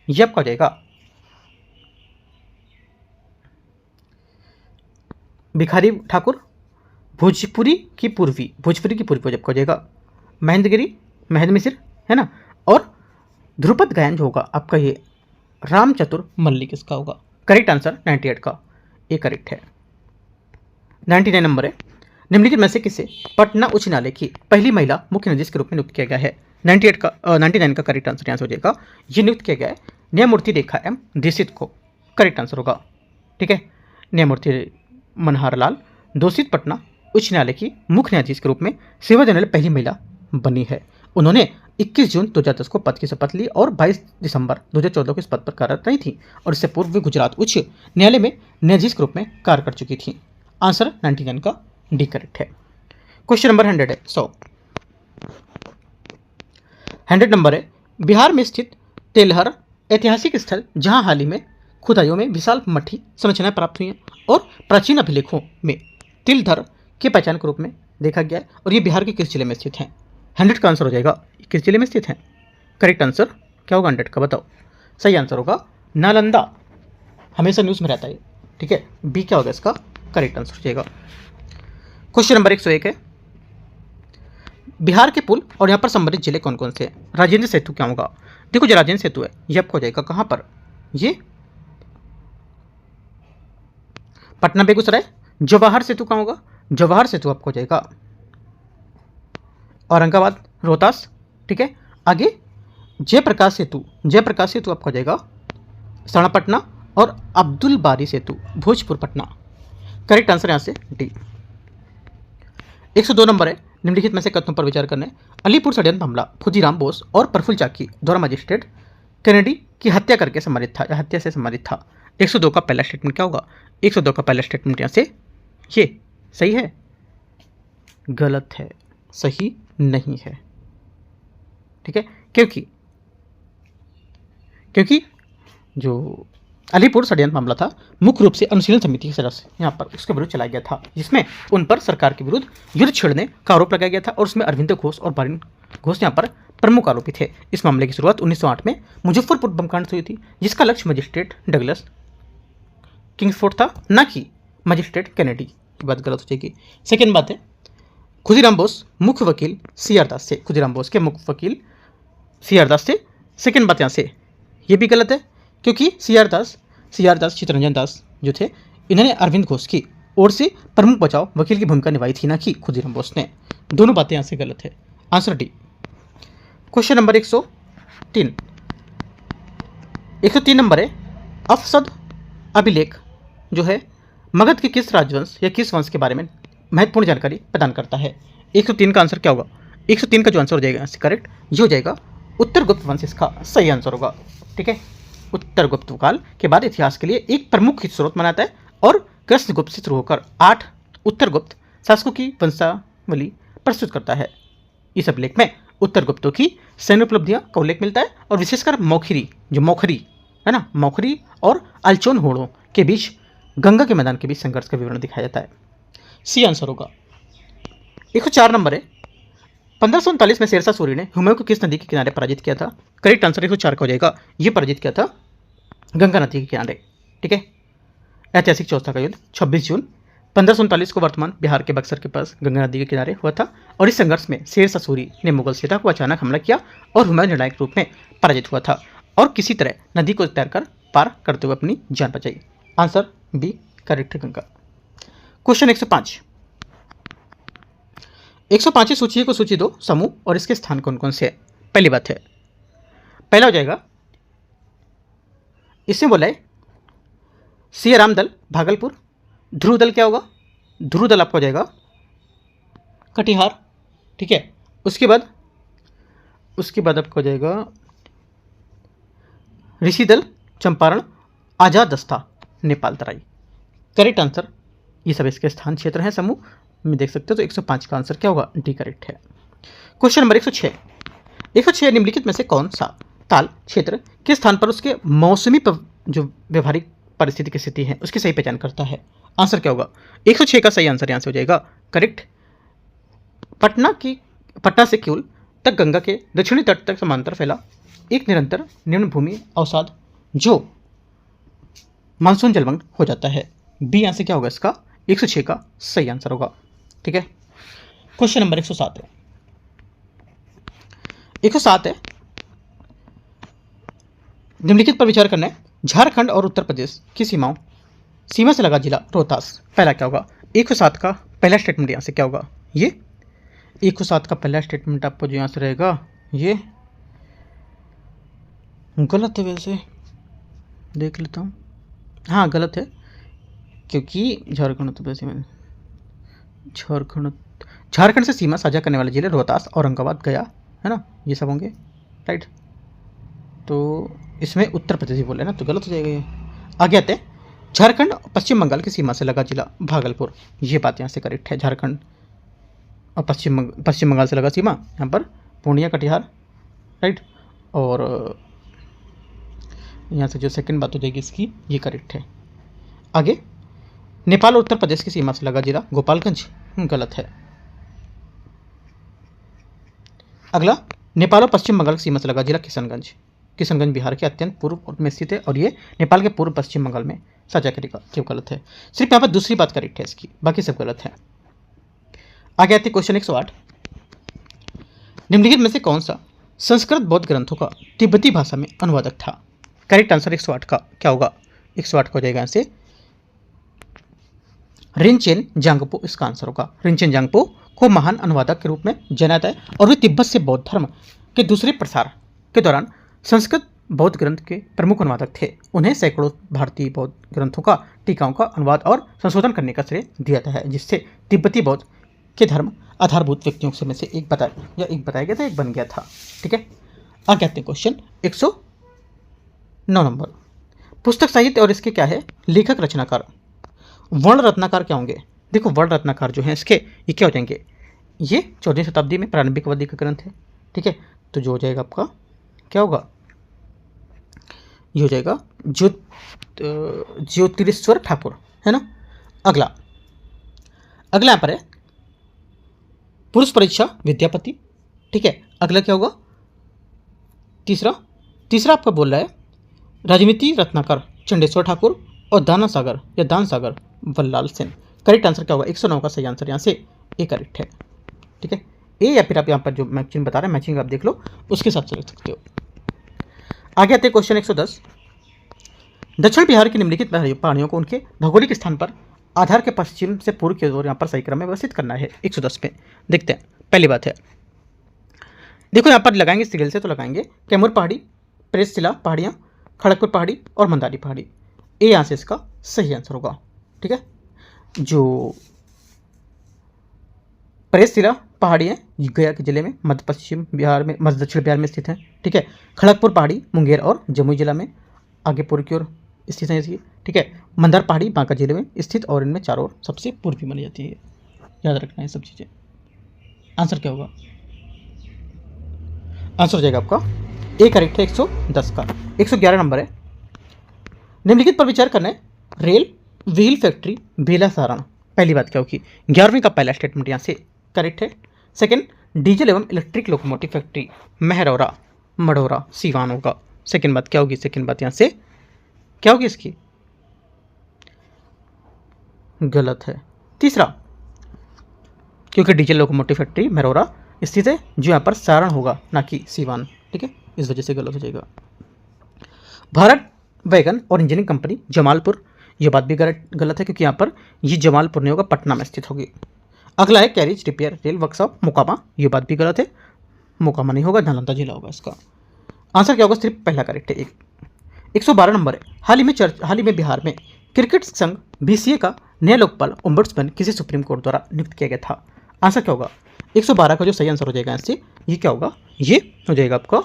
ये आपका हो जाएगा भिखारी ठाकुर। भोजपुरी की पूर्वी जब हो जाएगा महेंद्रगिरी, महेंद्र मिश्र है ना। और ध्रुपद गायन जो होगा आपका ये राम चतुर मल्लिक इसका होगा। करेक्ट आंसर 98 का ये करेक्ट है। 99 नंबर है, निम्नलिखित में से किसे पटना उच्च न्यायालय की पहली महिला मुख्य न्यायाधीश के रूप में नियुक्त किया गया है। 99 का करेक्ट आंसर यहाँ से हो जाएगा, ये नियुक्त किया गया है न्यायमूर्ति रेखा एम दीक्षित को। करेक्ट आंसर होगा। ठीक है, न्यायमूर्ति मनोहर लाल दोषित पटना उच्च न्यायालय की मुख्य न्यायाधीश के रूप में सेवा देने वाली पहली महिला बनी है। उन्होंने 21 जून 2010 को पद की शपथ ली और 22 दिसंबर 2014 को इस पद पर कार्यरत रही थी और इससे पूर्व वे गुजरात उच्च न्यायालय में न्यायाधीश के रूप में कार्य कर चुकी थी। आंसर 99 का डी करेक्ट है। क्वेश्चन नंबर 100 है 100 नंबर है, बिहार में स्थित तेलहर ऐतिहासिक स्थल जहां हाल ही में खुदाइयों में विशाल मठी संरचनाएं प्राप्त हुई हैं और प्राचीन अभिलेखों में तिलधर के पहचान के रूप में देखा गया है और ये बिहार के किस जिले में स्थित हैं। 100 का आंसर हो जाएगा किस जिले में स्थित है। करेक्ट आंसर क्या होगा 100 का, बताओ। सही आंसर होगा नालंदा, हमेशा न्यूज़ में रहता है। ठीक है, बी क्या होगा इसका करेक्ट आंसर हो जाएगा। क्वेश्चन नंबर 101 है, बिहार के पुल और यहाँ पर संबंधित जिले कौन कौन से हैं। राजेंद्र सेतु क्या होगा, देखो जो राजेंद्र सेतु है ये आपको हो जाएगा कहाँ पर, ये पटना बेगूसराय। जवाहर सेतु कहाँ होगा, जवाहर सेतु आपको हो जाएगा औरंगाबाद रोहतास। ठीक है, आगे जयप्रकाश सेतु आपका हो जाएगा सणापटना, और अब्दुल बारी सेतु भोजपुर पटना। करेक्ट आंसर यहाँ से डी। 102 नंबर है, निम्नलिखित में से कथनों पर विचार करने। अलीपुर षड्यंत्र मामला खुदीराम बोस और प्रफुल्ल चाकी द्वारा मजिस्ट्रेट कैनेडी की हत्या करके संबंधित था या हत्या से संबंधित था। 102 का पहला स्टेटमेंट क्या होगा? 102 का पहला स्टेटमेंट यहाँ से ये सही है, गलत है, सही नहीं है। ठीक है, क्योंकि जो अलीपुर षड्यंत्र मामला था मुख्य रूप से अनुशीलन समिति की तरफ से यहाँ पर उसके विरुद्ध चलाया गया था, जिसमें उन पर सरकार के विरुद्ध युद्ध छेड़ने का आरोप लगाया गया था, और उसमें अरविंद घोष और बारिन घोष यहाँ पर प्रमुख आरोपी थे। इस मामले की शुरुआत 1908 में मुजफ्फरपुर बमकांड से हुई थी, जिसका लक्ष्य मजिस्ट्रेट डगलस किंग्सफोर्ड था, न कि मजिस्ट्रेट कैनेडी। की बात गलत हो जाएगी। सेकेंड बात है, खुदीराम बोस मुख्य वकील सी आर दास से, खुदीराम बोस के मुख्य वकील सी आर दास से। सेकेंड बात यहाँ से ये भी गलत है, क्योंकि सी आर दास चित्तरंजन दास जो थे, इन्होंने अरविंद घोष की ओर से प्रमुख बचाव वकील की भूमिका निभाई थी, ना कि खुदीराम बोस ने। दोनों बातें यहाँ से गलत है। Answer D. Question number 103 number है, अफसद अभिलेख जो है मगध के किस राजवंश या किस वंश के बारे में महत्वपूर्ण जानकारी प्रदान करता है? 103 का आंसर क्या होगा? 103 का जो आंसर हो जाएगा करेक्ट, ये हो जाएगा उत्तर गुप्त वंश, इसका सही आंसर होगा। ठीक है, उत्तर गुप्त काल के बाद इतिहास के लिए एक प्रमुख स्रोत माना जाता है, और कृष्ण गुप्त से शुरू होकर 8 उत्तर गुप्त शासकों की वंशावली प्रस्तुत करता है। इस अभिलेख में उत्तर गुप्तों की सैन्य उपलब्धियां का उल्लेख मिलता है, और विशेषकर मौखरी है ना, मौखरी और अल्चोन होड़ों के बीच गंगा के मैदान के बीच संघर्ष का विवरण दिखाया जाता है। सी आंसर होगा। 104 नंबर है, 1539 में शेरशाह सूरी ने हुमायूं को किस नदी के किनारे पराजित किया था? करेक्ट आंसर 104 का हो जाएगा, ये पराजित किया था गंगा नदी के किनारे। ठीक है, ऐतिहासिक चौथा का युद्ध 26 जून 1539 को वर्तमान बिहार के बक्सर के पास गंगा नदी के किनारे हुआ था, और इस संघर्ष में शेरशाह सूरी ने मुगल सेना को अचानक हमला किया और हुमायूं निर्णायक रूप में पराजित हुआ था, और किसी तरह नदी को तैरकर पार करते हुए अपनी जान बचाई। आंसर बी करेक्ट है, गंगा। क्वेश्चन 105 सूची को सूची दो समूह और इसके स्थान कौन कौन से है? पहली बात है, पहला हो जाएगा, इसमें बोला है सियाराम दल भागलपुर। ध्रुव दल क्या होगा? ध्रुव दल आपका हो जाएगा कटिहार। ठीक है, उसके बाद आपका हो जाएगा ऋषि दल चंपारण, आजाद दस्ता नेपाल तराई। करेक्ट आंसर, ये सब इसके स्थान क्षेत्र हैं समूह में देख सकते हो। तो 105 का आंसर क्या होगा? डी करेक्ट है। क्वेश्चन नंबर 106 निम्नलिखित में से कौन सा ताल क्षेत्र के स्थान पर उसके मौसमी जो व्यवहारिक परिस्थिति की स्थिति है उसकी सही पहचान करता है? आंसर क्या होगा? 106 का सही आंसर यहाँ से हो जाएगा करेक्ट, पटना से क्यूल तक गंगा के दक्षिणी तट तक समांतर फैला एक निरंतर निम्न भूमि अवसाद जो मानसून जलमग्न हो जाता है। बी आंसर क्या होगा इसका? 106 का सही आंसर होगा। ठीक है, क्वेश्चन नंबर 107 है, निम्नलिखित पर विचार करना है। झारखंड और उत्तर प्रदेश की सीमा से लगा जिला रोहतास। पहला क्या होगा? 107 का पहला स्टेटमेंट यहाँ से क्या होगा? ये 107 का पहला स्टेटमेंट आपको जो यहाँ से रहेगा ये गलत है, वैसे देख लेता हूँ। हाँ गलत है, क्योंकि झारखंड से सीमा साझा करने वाले जिले रोहतास, औरंगाबाद, गया है ना, ये सब होंगे राइट। तो इसमें उत्तर प्रदेश बोले ना, तो गलत हो जाएगा ये। आगे आते हैं, झारखंड पश्चिम बंगाल की सीमा से लगा जिला भागलपुर। ये बात यहाँ से करेक्ट है, झारखंड और पश्चिम बंगाल से लगा सीमा यहाँ पर पूर्णिया कटिहार राइट। और यहाँ से जो सेकंड बात हो जाएगी इसकी, ये करेक्ट है। आगे, नेपाल और उत्तर प्रदेश की सीमा से लगा जिला गोपालगंज, गलत है। अगला, नेपाल और पश्चिम बंगाल की सीमा से लगा जिला किशनगंज बिहार के अत्यंत पूर्व में स्थित है, और ये नेपाल के पूर्व पश्चिम बंगाल में साझा करेगा, जो गलत है। सिर्फ यहाँ पर दूसरी बात करेक्ट है इसकी, बाकी सब गलत है। आगे आते क्वेश्चन 108, निम्नलिखित में से कौन सा संस्कृत बौद्ध ग्रंथों का तिब्बती भाषा में अनुवादक था? करेक्ट आंसर 108 का क्या होगा? 108 का हो जाएगा यहाँ से रिनचेन जांगपो, इसका आंसर होगा। रिनचेन जांगपो को महान अनुवादक के रूप में जाना जाता है, और वे तिब्बत से बौद्ध धर्म के दूसरे प्रसार के दौरान संस्कृत बौद्ध ग्रंथ के प्रमुख अनुवादक थे। उन्हें सैकड़ों भारतीय बौद्ध ग्रंथों का टीकाओं का अनुवाद और संशोधन करने का श्रेय दिया जाता है, जिससे तिब्बती बौद्ध के धर्म आधारभूत व्यक्तियों में से एक बताया गया था, एक बन गया था। ठीक है, आगे आते हैं क्वेश्चन 109 नंबर। पुस्तक साहित्य और इसके क्या है लेखक रचनाकार। वर्ण रत्नाकार क्या होंगे? देखो वर्ण रत्नाकार जो है इसके ये क्या हो जाएंगे, ये 14वीं शताब्दी में प्रारंभिक अवधि का ग्रंथ है। ठीक है, तो जो हो जाएगा आपका क्या होगा, ये हो जाएगा ज्योतिरेश्वर ठाकुर, है ना। अगला यहाँ पर है पुरुष परीक्षा विद्यापति। ठीक है, अगला क्या होगा, तीसरा आपका बोल रहा है राजनीति रत्नाकर चंडेश्वर ठाकुर और दान सागर वल्लाल सेन। करेक्ट आंसर क्या होगा, 109 का सही आंसर यहाँ से ए करेक्ट है। ठीक है, ए या फिर आप यहाँ पर जो मैचिंग बता रहे हैं मैचिंग आप देख लो, उसके साथ चल सकते हो। आगे आते हैं क्वेश्चन 110। दक्षिण बिहार की निम्नलिखित पहाड़ियों को उनके भौगोलिक स्थान पर आधार के पश्चिम से पूर्व की ओर यहाँ पर सही क्रम में व्यवस्थित करना है। 110 में देखते हैं। पहली बात है, देखो यहाँ पर लगाएंगे सीरियल से, तो लगाएंगे कैमूर पहाड़ी, प्रेसशिला पहाड़ियाँ, खड़गपुर पहाड़ी और मंदारी पहाड़ी। ए यहाँ से इसका सही आंसर होगा। ठीक है, जो प्रेसशिला पहाड़ी है गया के जिले में मध्य दक्षिण बिहार में स्थित है। ठीक है, खड़गपुर पहाड़ी मुंगेर और जमुई जिला में आगे पूर्व की ओर स्थित है इसकी। ठीक है, मंदार पहाड़ी बांका जिले में स्थित और इनमें चारों ओर सबसे पूर्वी मानी जाती है। याद रखना है सब चीज़ें। आंसर क्या होगा, आंसर हो जाएगा आपका ए करेक्ट है 110 का। 111 नंबर है, निम्नलिखित पर विचार करना है। रेल व्हील फैक्ट्री बेला सारण। पहली बात क्या होगी, 11वीं का पहला स्टेटमेंट यहाँ से करेक्ट है। सेकंड, डीजल एवं electric locomotive factory Marhaura Marhaura Siwan होगा। सेकंड बात क्या होगी, सेकंड बात यहाँ से क्या होगी इसकी, गलत है। तीसरा, क्योंकि डीजल लोकोमोटिव फैक्ट्री महरौरा स्थित है, जो यहाँ पर सारण होगा ना कि सीवान। ठीक है, इस वजह से गलत हो जाएगा। भारत वैगन और इंजीनियरिंग कंपनी जमालपुर, यह बात भी गलत है क्योंकि यहाँ पर ये जमालपुर नहीं होगा, पटना में स्थित होगी। अगला है carriage repair rail workshop Mokama, ये बात भी गलत है, मोकामा नहीं होगा, नालंदा जिला होगा इसका। आंसर क्या होगा, सिर्फ पहला करेक्ट है। 112 नंबर है, हाल ही में बिहार में क्रिकेट संघ BCA का नया लोकपाल ओम्बड्समैन किसी सुप्रीम कोर्ट द्वारा नियुक्त किया गया था। आंसर क्या होगा, 112 का जो सही आंसर हो जाएगा इससे ये क्या होगा, ये हो जाएगा आपका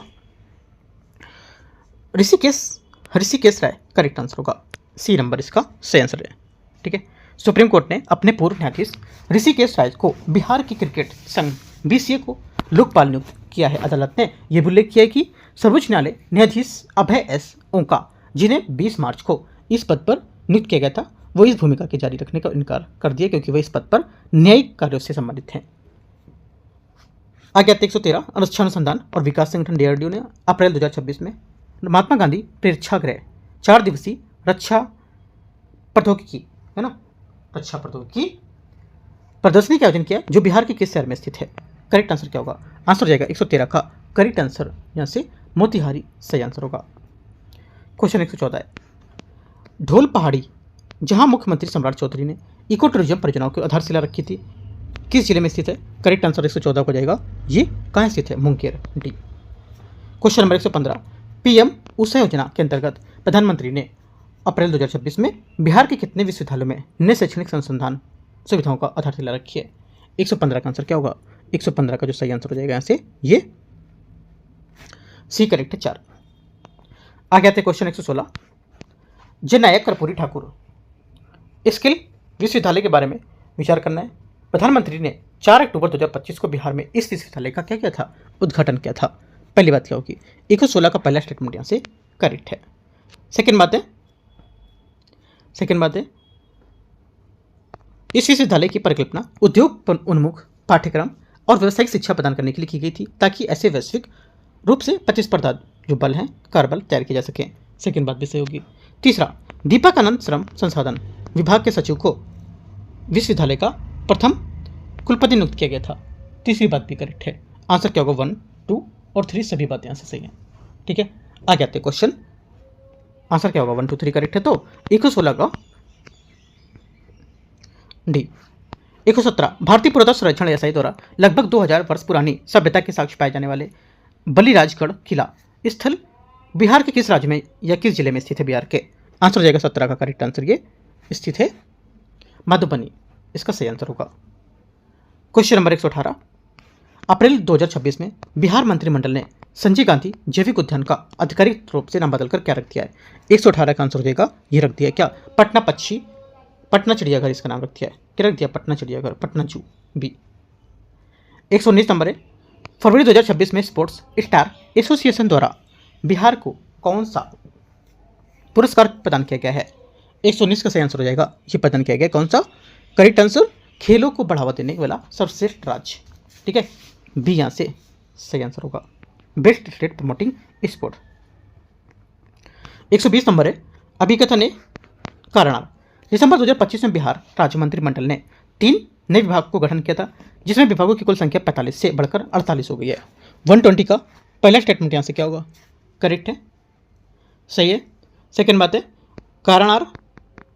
ऋषिकेश राय। करेक्ट आंसर होगा सी नंबर इसका सही आंसर है। ठीक है, सुप्रीम कोर्ट ने अपने पूर्व न्यायाधीश ऋषिकेश राय को बिहार की क्रिकेट संघ BCA को लोकपाल नियुक्त किया है। अदालत ने यह उल्लेख किया है कि सर्वोच्च न्यायालय न्यायाधीश अभय S ओंका, जिन्हें 20 मार्च को इस पद पर नियुक्त किया गया था, वो इस भूमिका के जारी रखने का इनकार कर दिया क्योंकि वह इस पद पर न्यायिक कार्यों से संबंधित हैं। आगे आते 113, रक्षा अनुसंधान और विकास संगठन DRDO ने अप्रैल 2026 में महात्मा गांधी प्रेक्षागृह 4 दिवसीय रक्षा प्रौद्योगिकी, है ना, रक्षा प्रौद्योगिकी प्रदर्शनी का आयोजन किया, जो बिहार के किस शहर में स्थित है। करेक्ट आंसर क्या होगा, आंसर हो जाएगा 113 का करेक्ट आंसर यहाँ से मोतिहारी सही आंसर होगा। क्वेश्चन 114 है, ढोल पहाड़ी जहां मुख्यमंत्री सम्राट चौधरी ने इको टूरिज्म परियोजनाओं की आधारशिला रखी थी, किस जिले में स्थित है। करेक्ट आंसर 114 हो जाएगा, ये कहाँ स्थित है, Munger D. Question number 115, PM Usha योजना के अंतर्गत प्रधानमंत्री ने अप्रैल 2026 में बिहार के कितने विश्वविद्यालयों में नए शैक्षणिक संस्थान सुविधाओं का आधारशिला रखी है। 115 का आंसर क्या होगा, 115 का जो सही आंसर हो जाएगा यहाँ से ये सी करेक्ट है 4। आगे आते क्वेश्चन 116, जननायक कर्पूरी ठाकुर स्किल विश्वविद्यालय के बारे में विचार करना है। प्रधानमंत्री ने 4 अक्टूबर 2025 को बिहार में इस विश्वविद्यालय का क्या किया था, उद्घाटन किया था। पहली बात क्या होगी, 116 का पहला स्टेटमेंट यहाँ से करेक्ट है। सेकेंड बात है इस विश्वविद्यालय की परिकल्पना उद्योग उन्मुख पाठ्यक्रम और व्यावसायिक शिक्षा प्रदान करने के लिए की गई थी, ताकि ऐसे वैश्विक रूप से प्रतिस्पर्धा जो बल हैं कार्यबल तैयार किए जा सकें। सेकेंड बात भी सही होगी। तीसरा, दीपक आनंद श्रम संसाधन विभाग के सचिव को विश्वविद्यालय का प्रथम कुलपति नियुक्त किया गया था। तीसरी बात भी करेक्ट है। आंसर क्या होगा, 1, 2 और 3 सभी बातें यहाँ से सही हैं। ठीक है, आगे आते क्वेश्चन, आंसर क्या होगा, 1, 2, 3 करेक्ट है, तो 116 का डी। 117, भारतीय पुरातत्व सर्वेक्षण SI द्वारा लगभग 2000 वर्ष पुरानी सभ्यता के साक्ष्य पाए जाने वाले बलिराजगढ़ किला स्थल बिहार के किस राज्य में या किस जिले में स्थित है? बिहार के। आंसर हो जाएगा 17 का करेक्ट आंसर, ये स्थित है मधुबनी, इसका सही आंसर होगा। क्वेश्चन नंबर 118, अप्रैल 2026 में बिहार मंत्रिमंडल ने संजय गांधी जैविक उद्यान का आधिकारिक रूप से नाम बदलकर क्या रख दिया है? 118 का आंसर हो जाएगा, ये रख दिया क्या? पटना चिड़ियाघर इसका नाम रख दिया है। क्या रख दिया? पटना चिड़ियाघर, पटना जू बी। 119 नंबर है, फरवरी 2026 में स्पोर्ट्स स्टार एसोसिएशन द्वारा बिहार को कौन सा पुरस्कार प्रदान किया गया है? 119 का सही आंसर हो जाएगा, ये प्रदान किया गया कौन सा? करेक्ट आंसर, खेलों को बढ़ावा देने वाला सर्वश्रेष्ठ राज्य, ठीक है, बी यहाँ से सही आंसर होगा, best state promoting sport. 120 number है, अभिकथन ने कारणार। दिसंबर 2025 में बिहार राज्य मंत्रिमंडल ने 3 नए विभाग को गठन किया था, जिसमें विभागों की कुल संख्या 45 से बढ़कर 48 हो गई है। 120 का पहला स्टेटमेंट यहाँ से क्या होगा? करेक्ट है, सही है। सेकेंड बात है, कारणार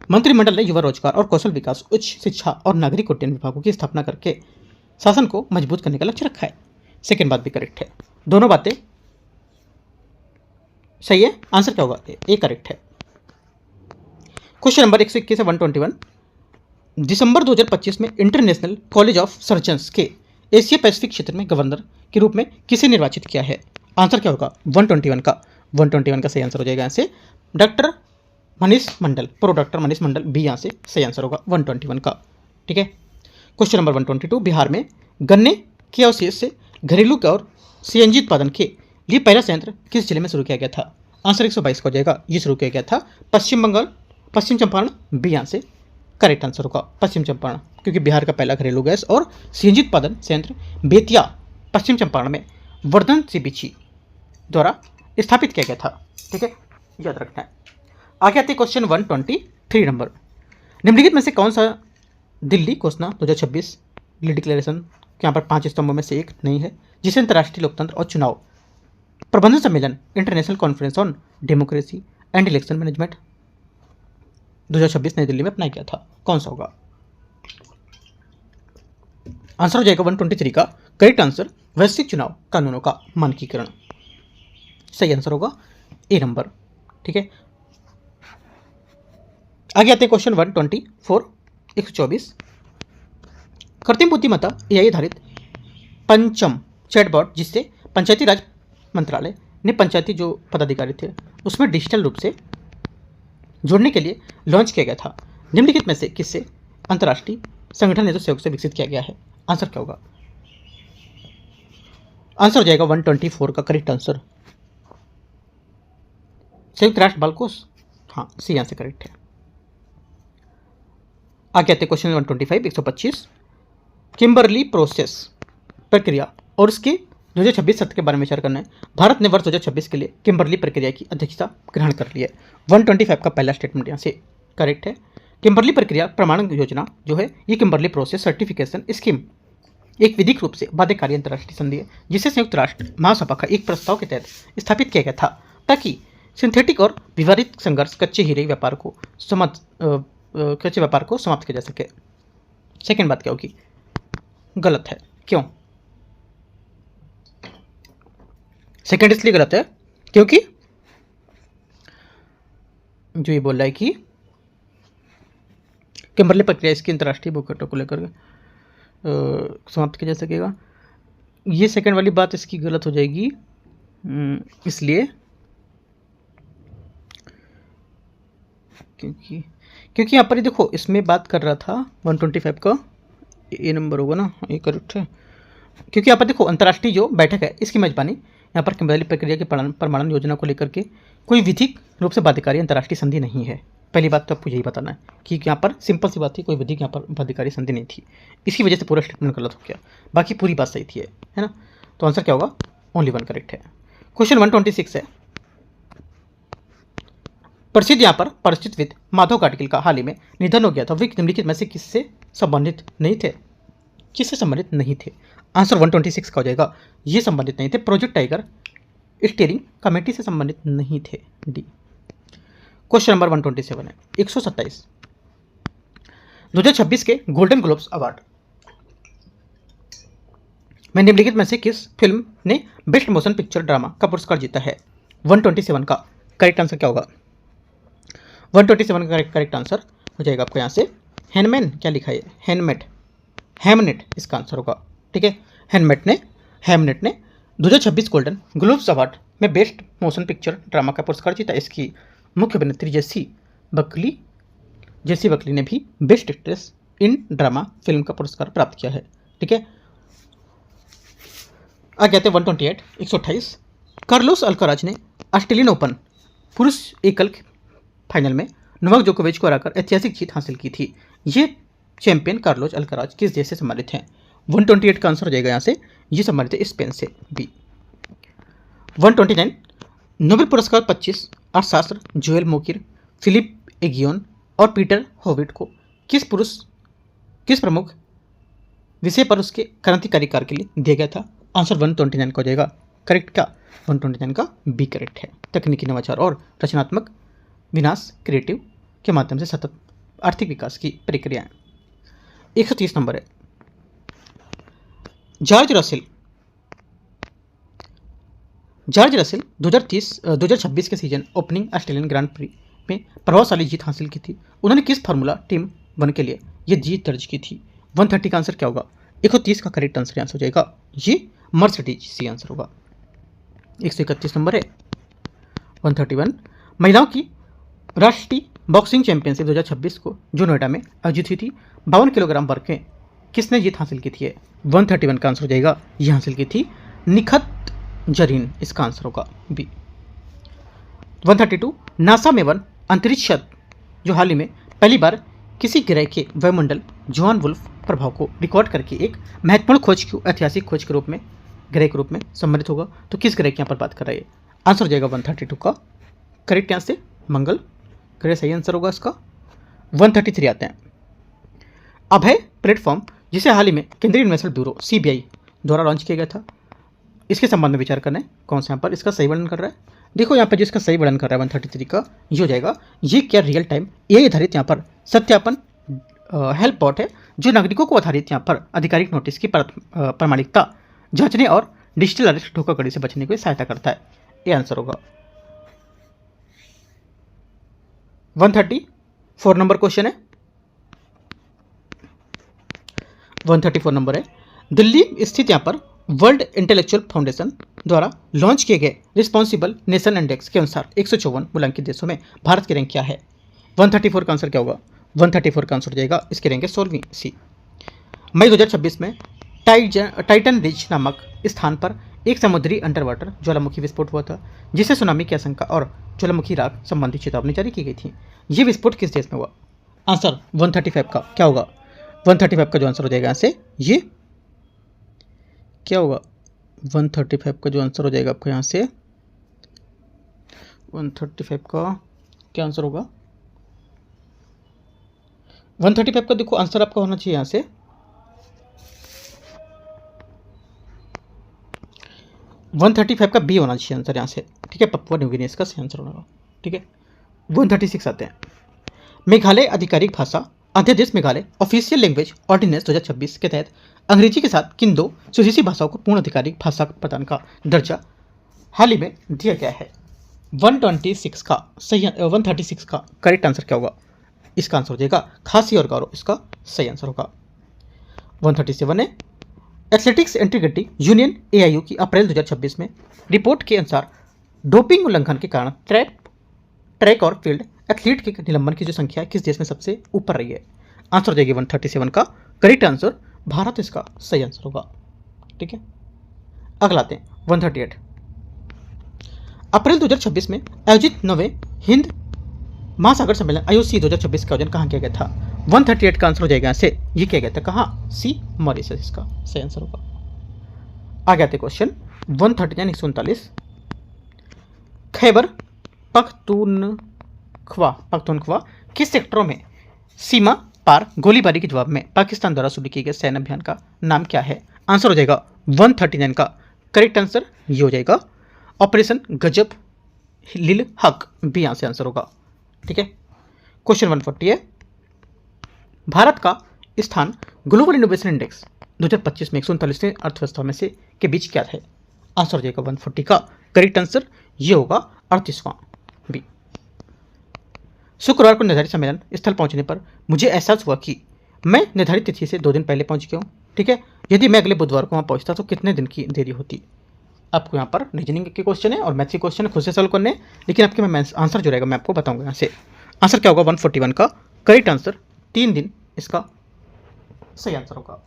मंत्रिमंडल ने युवा रोजगार और कौशल विकास, उच्च शिक्षा और नागरिक उड्डयन विभागों की स्थापना करके शासन को मजबूत करने का लक्ष्य रखा है। सेकेंड बात भी करेक्ट है, दोनों बातें सही है। आंसर क्या होगा? ए करेक्ट है। क्वेश्चन नंबर 121 से 121, दिसंबर 2025 में इंटरनेशनल कॉलेज ऑफ सर्जन्स के एशिया पैसिफिक क्षेत्र में गवर्नर के रूप में किसे निर्वाचित किया है? आंसर क्या होगा? 121 का। 121 का सही आंसर हो जाएगा यहाँ से doctor Manish Mandal, pro doctor Manish Mandal, B यहाँ से सही आंसर होगा 121 का, ठीक है। क्वेश्चन नंबर 122, बिहार में गन्ने के अवशेष से घरेलू और सीएनजी उत्पादन के लिए पहला संयंत्र किस जिले में शुरू किया गया था? आंसर 122 का हो जाएगा, ये शुरू किया गया था पश्चिम चंपारण, बी यहाँ से करेक्ट आंसर होगा पश्चिम चंपारण, क्योंकि बिहार का पहला घरेलू गैस और सीएनजी उत्पादन संयंत्र बेतिया पश्चिम चंपारण में वर्धन सीबीची द्वारा स्थापित किया गया था, ठीक है, याद रखना है। आगे आते क्वेश्चन 123 नंबर, निम्नलिखित में से कौन सा दिल्ली घोषणा 2026 दिल्ली डिक्लेरेशन के यहाँ पर 5 स्तंभों में से एक नहीं है, जिसे अंतर्राष्ट्रीय लोकतंत्र और चुनाव प्रबंधन सम्मेलन international conference on democracy and election management 2026 नई दिल्ली में अपनाया गया था? कौन सा होगा? आंसर हो जाएगा 123 का करेक्ट आंसर, वैश्विक चुनाव कानूनों का मानकीकरण, सही आंसर होगा ए नंबर, ठीक है। आगे आते हैं क्वेश्चन 124, 124, कृत्रिम बुद्धिमत्ता एआई आधारित पंचम चैटबॉट जिससे पंचायती राज मंत्रालय ने पंचायती जो पदाधिकारी थे उसमें डिजिटल रूप से जोड़ने के लिए लॉन्च किया गया था, निम्नलिखित में से किससे अंतर्राष्ट्रीय संगठन ने तो सहयोग से विकसित किया गया है? आंसर क्या होगा? आंसर हो जाएगा 124 का करेक्ट आंसर, संयुक्त राष्ट्र बाल कोष, हाँ सी आंसर करेक्ट है। आगे आते क्वेश्चन 125, 125, किम्बरली प्रोसेस प्रक्रिया और उसके 2026 सत्र के बारे में विचार करना है। भारत ने वर्ष 2026 के लिए किम्बरली प्रक्रिया की अध्यक्षता ग्रहण कर ली है। 125 का पहला स्टेटमेंट यहाँ से करेक्ट है। किम्बरली प्रक्रिया प्रमाणन योजना जो है ये किम्बरली प्रोसेस सर्टिफिकेशन स्कीम एक विधिक रूप से बाध्यकारी अंतर्राष्ट्रीय संधि है, जिसे संयुक्त राष्ट्र महासभा का एक प्रस्ताव के तहत स्थापित किया गया था ताकि सिंथेटिक और विवादित संघर्ष कच्चे हीरे व्यापार को समाप्त किया जा सके। सेकेंड बात क्या होगी? गलत है, क्यों? सेकेंड इसलिए गलत है क्योंकि जो ये बोल रहा है कि किम्बरली प्रक्रिया इसकी अंतर्राष्ट्रीय भूखंडों को लेकर समाप्त किया जा सकेगा, ये सेकेंड वाली बात इसकी गलत हो जाएगी। इसलिए क्योंकि यहाँ पर देखो इसमें बात कर रहा था 125 का ए नंबर होगा ना, ये करेक्ट है, क्योंकि यहाँ पर देखो अंतर्राष्ट्रीय जो बैठक है इसकी मेजबानी यहाँ पर किम्बरली प्रक्रिया की प्रमाणन योजना को लेकर के कोई विधिक रूप से बाध्यकारी अंतर्राष्ट्रीय संधि नहीं है। पहली बात तो आपको यही बताना है कि यहाँ पर सिंपल सी बात थी, कोई विधिक यहाँ पर बाध्यकारी संधि नहीं थी, इसकी वजह से पूरा स्टेटमेंट गलत हो गया, बाकी पूरी बात सही थी, है ना। तो आंसर क्या होगा? ओनली वन करेक्ट है। क्वेश्चन 126 है, प्रसिद्ध यहाँ पर परिचितविद माधव गाडगिल का हाल ही में निधन हो गया था, वे निम्नलिखित में से किससे संबंधित नहीं थे? किससे संबंधित नहीं थे? आंसर 126 का हो जाएगा, ये संबंधित नहीं थे, प्रोजेक्ट टाइगर स्टीयरिंग कमेटी से संबंधित नहीं थे, डी। क्वेश्चन नंबर 127 है, 127, 2026 के गोल्डन ग्लोब्स अवार्ड में निम्नलिखित में से किस फिल्म ने बेस्ट मोशन पिक्चर ड्रामा का पुरस्कार जीता है? 127 का करेक्ट आंसर क्या होगा? 127 का करेक्ट आंसर हो जाएगा आपको यहाँ से हैनमैन, क्या लिखा है हैनमेट, हैमनेट इसका आंसर होगा। ठीक है, हैमनेट ने 2026 गोल्डन ग्लोब्स अवार्ड में बेस्ट मोशन पिक्चर ड्रामा का पुरस्कार जीता। इसकी मुख्य अभिनेत्री जेसी बकली ने भी best actress in drama film का पुरस्कार प्राप्त किया है। ठीक है, आगे आते 128 128 कार्लोस अल्काराज ने ऑस्ट्रेलियन ओपन पुरुष एकल फाइनल में नोवाक जोकोविच को हराकर ऐतिहासिक जीत हासिल की थी। ये चैंपियन कार्लोस अल्काराज किस देश से सम्मानित हैं? 128 का आंसर हो जाएगा यहाँ से, ये सम्मानित है स्पेन से। बी 129 नोबेल पुरस्कार 25 अर्थशास्त्र जोएल मोकिर, फिलिप एगियोन और पीटर होविट को किस प्रमुख विषय पर उसके क्रांतिकारी कार्य के लिए दिया गया था? आंसर 129 का हो जाएगा करेक्ट। क्या 129 का बी करेक्ट है। तकनीकी नवाचार और रचनात्मक विनाश क्रिएटिव के माध्यम से सतत आर्थिक विकास की प्रक्रियाएं। 130 नंबर है जॉर्ज रसेल 2026 के season opening Australian grand pre में प्रभावशाली जीत हासिल की थी। उन्होंने किस फार्मूला टीम 1 के लिए यह जीत दर्ज की थी? 130 का आंसर क्या होगा? 130 का करेक्ट आंसर हो जाएगा ये मर्सिडीज सी आंसर होगा। 131 नंबर है 131 महिलाओं की राष्ट्रीय बॉक्सिंग चैंपियनशिप 2026 को जो नोएडा में आयोजित हुई थी 52 किलोग्राम वर्ग में किसने जीत हासिल की थी? 131 का आंसर हो जाएगा, ये हासिल की थी निखत जरीन, इसका आंसर होगा बी। 132 नासा में वन अंतरिक्ष जो हाल ही में पहली बार किसी ग्रह के वायुमंडल जोहान वुल्फ प्रभाव को रिकॉर्ड करके एक महत्वपूर्ण खोज की ऐतिहासिक खोज के रूप में ग्रह के रूप में सम्मिलित होगा, तो किस ग्रह की यहाँ पर बात कर रहा है? आंसर हो जाएगा 132 का करेक्ट यहाँ से मंगल ग्रह सही आंसर होगा इसका। 133 आते हैं अभय प्लेटफॉर्म जिसे हाल ही में केंद्रीय इन्वेस्टमेंट ब्यूरो CBI द्वारा लॉन्च किया गया था, इसके संबंध में विचार करना है कौन सा यहाँ पर इसका सही वर्णन कर रहा है। देखो यहाँ पर जिसका सही वर्णन कर रहा है 133 का ये हो जाएगा, ये क्या रियल टाइम AI आधारित यहाँ पर सत्यापन हेल्प बॉट है जो नागरिकों को आधारित यहाँ पर आधिकारिक नोटिस की प्रामाणिकता जांचने और डिजिटल अरेस्ट धोखाधड़ी से बचने की सहायता करता है। ये आंसर होगा। 134 नंबर क्वेश्चन है 134 नंबर है दिल्ली स्थित यहाँ पर वर्ल्ड इंटेलेक्चुअल फाउंडेशन द्वारा लॉन्च किए गए रिस्पॉन्सिबल नेशन इंडेक्स के अनुसार 154 मूल्यांकित देशों में भारत की रैंक क्या है? 134 का आंसर क्या होगा? 134 का आंसर हो जाएगा इसकी रैंक है 16वीं सी। मई 2026 में टाइटन रिज नामक स्थान पर एक समुद्री अंडर वाटर ज्वालामुखी विस्फोट हुआ था जिसे सुनामी की आशंका और ज्वालामुखी राख संबंधी चेतावनी जारी की गई थी। ये विस्फोट किस देश में हुआ? आंसर 135 का क्या होगा? 135 का जो आंसर हो जाएगा यहाँ से ये क्या होगा? 135 का जो आंसर हो जाएगा आपको यहाँ से 135 का क्या आंसर होगा? 135 का देखो आंसर आपका होना चाहिए यहाँ से 135 का बी होना चाहिए आंसर यहाँ से। ठीक है, पपुआ न्यू गिनी इसका सही आंसर होगा। ठीक है, 136 आते हैं मेघालय आधिकारिक भाषा अध्यादेश मेघालय ऑफिशियल लैंग्वेज ऑर्डिनेंस 2026 के तहत अंग्रेजी के साथ किन दो स्वदेशी भाषाओं को पूर्ण आधिकारिक भाषा प्रदान का दर्जा हाल ही में दिया गया है? 136 का करेक्ट आंसर क्या होगा? इसका आंसर हो जाएगा खासी और गारो, इसका सही आंसर होगा। 137 है एथलेटिक्स इंटीग्रिटी यूनियन AIU की अप्रैल 2026 में रिपोर्ट के अनुसार डोपिंग उल्लंघन के कारण ट्रैक और फील्ड एथलीट के निलंबन की जो संख्या है किस देश में सबसे ऊपर रही है? आंसर हो जाएगी 137 का करेक्ट आंसर भारत, इसका सही आंसर होगा। ठीक है, अगला आते हैं 138 अप्रैल 2026 में आयोजित 9वें हिंद महासागर सम्मेलन IOC 2026 का आयोजन कहाँ किया गया था? 138 का आंसर हो जाएगा यहाँ से ये किया गया था कहाँ? सी मॉरिशस, इसका सही आंसर होगा। आगे आते क्वेश्चन 139 139 खैबर पख्तूनख्वा किस सेक्टरों में सीमा पार गोलीबारी के जवाब में पाकिस्तान द्वारा शुरू किए गए सैन्य अभियान का नाम क्या है? आंसर हो जाएगा 139 का करेक्ट आंसर ये हो जाएगा ऑपरेशन गजब लिल हक, बी यहाँ से आंसर होगा। ठीक है, क्वेश्चन 140 है भारत का स्थान ग्लोबल इनोवेशन इंडेक्स 2025 में 139वें अर्थव्यवस्था में से के बीच क्या है? आंसर हो जाएगा 140 का करेक्ट आंसर ये होगा 38वां बी। शुक्रवार को निर्धारित सम्मेलन स्थल पहुंचने पर मुझे एहसास हुआ कि मैं निर्धारित तिथि से 2 दिन पहले पहुंच गया हूँ। ठीक है, यदि मैं अगले बुधवार को वहाँ पहुंचता तो कितने दिन की देरी होती। आपको यहाँ पर रीजनिंग के क्वेश्चन है और मैथ्स के क्वेश्चन है, खुद से सॉल्व करने, लेकिन आपके मैं आंसर जो रहेगा मैं आपको बताऊंगा। यहाँ से आंसर क्या होगा 141 का करेक्ट आंसर 3 दिन इसका सही आंसर होगा।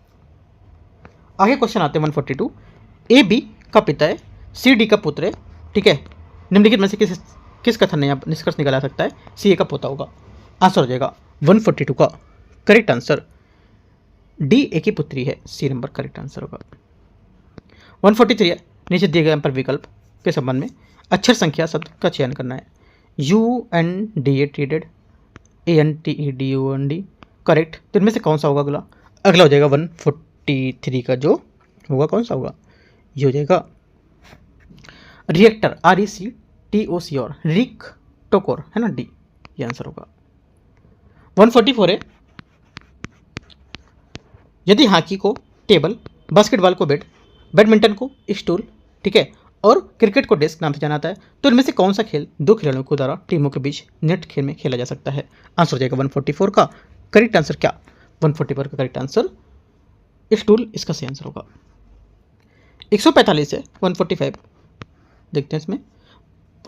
आगे क्वेश्चन आते हैं 142। ए बी का पिता है, सी डी का पुत्र है। ठीक है, निम्नलिखित में से किस कथन ने यहाँ निष्कर्ष निकाला सकता है सी ए का पोता होगा। आंसर हो जाएगा 142 का करेक्ट आंसर डी ए की पुत्री है, सी नंबर करेक्ट आंसर होगा। 143 है, नीचे दिए गए पर विकल्प के संबंध में अक्षर संख्या शब्द का चयन करना है। यू एन डी ए ट्रीडेड, A N T E D U N D correct. तो इनमें से कौन सा होगा अगला? अगला हो जाएगा 143 का जो होगा कौन सा होगा, ये हो जाएगा reactor, R E C T O C और रिक टोकोर है ना, डी, ये आंसर होगा। 144 है, यदि हॉकी को टेबल, बास्केटबॉल को बेड, बैडमिंटन को स्टूल, ठीक है, और क्रिकेट को डेस्क नाम से जाना जाता है, तो इनमें से कौन सा खेल 2 खिलाड़ियों को द्वारा टीमों के बीच नेट खेल में खेला जा सकता है? आंसर हो जाएगा 144 का करेक्ट आंसर क्या? 144 का करेक्ट आंसर स्टूल इसका सही आंसर होगा। 145 है 145, देखते हैं इसमें।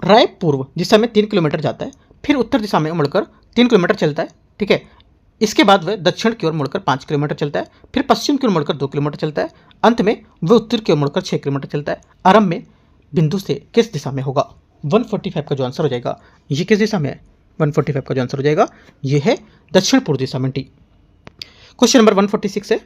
राय पूर्व दिशा में 3 किलोमीटर जाता है, फिर उत्तर दिशा में मुड़कर 3 किलोमीटर चलता है। ठीक है, इसके बाद वह दक्षिण की ओर मुड़कर 5 किलोमीटर चलता है, फिर पश्चिम की ओर मुड़कर 2 किलोमीटर चलता है, अंत में वह उत्तर की ओर मुड़कर 6 किलोमीटर चलता है। आरंभ में बिंदु से किस दिशा में होगा? 145 का जो आंसर हो जाएगा ये किस दिशा में है? 145 का जो आंसर हो जाएगा ये है दक्षिण पूर्व दिशा में, डी। क्वेश्चन नंबर 146 है,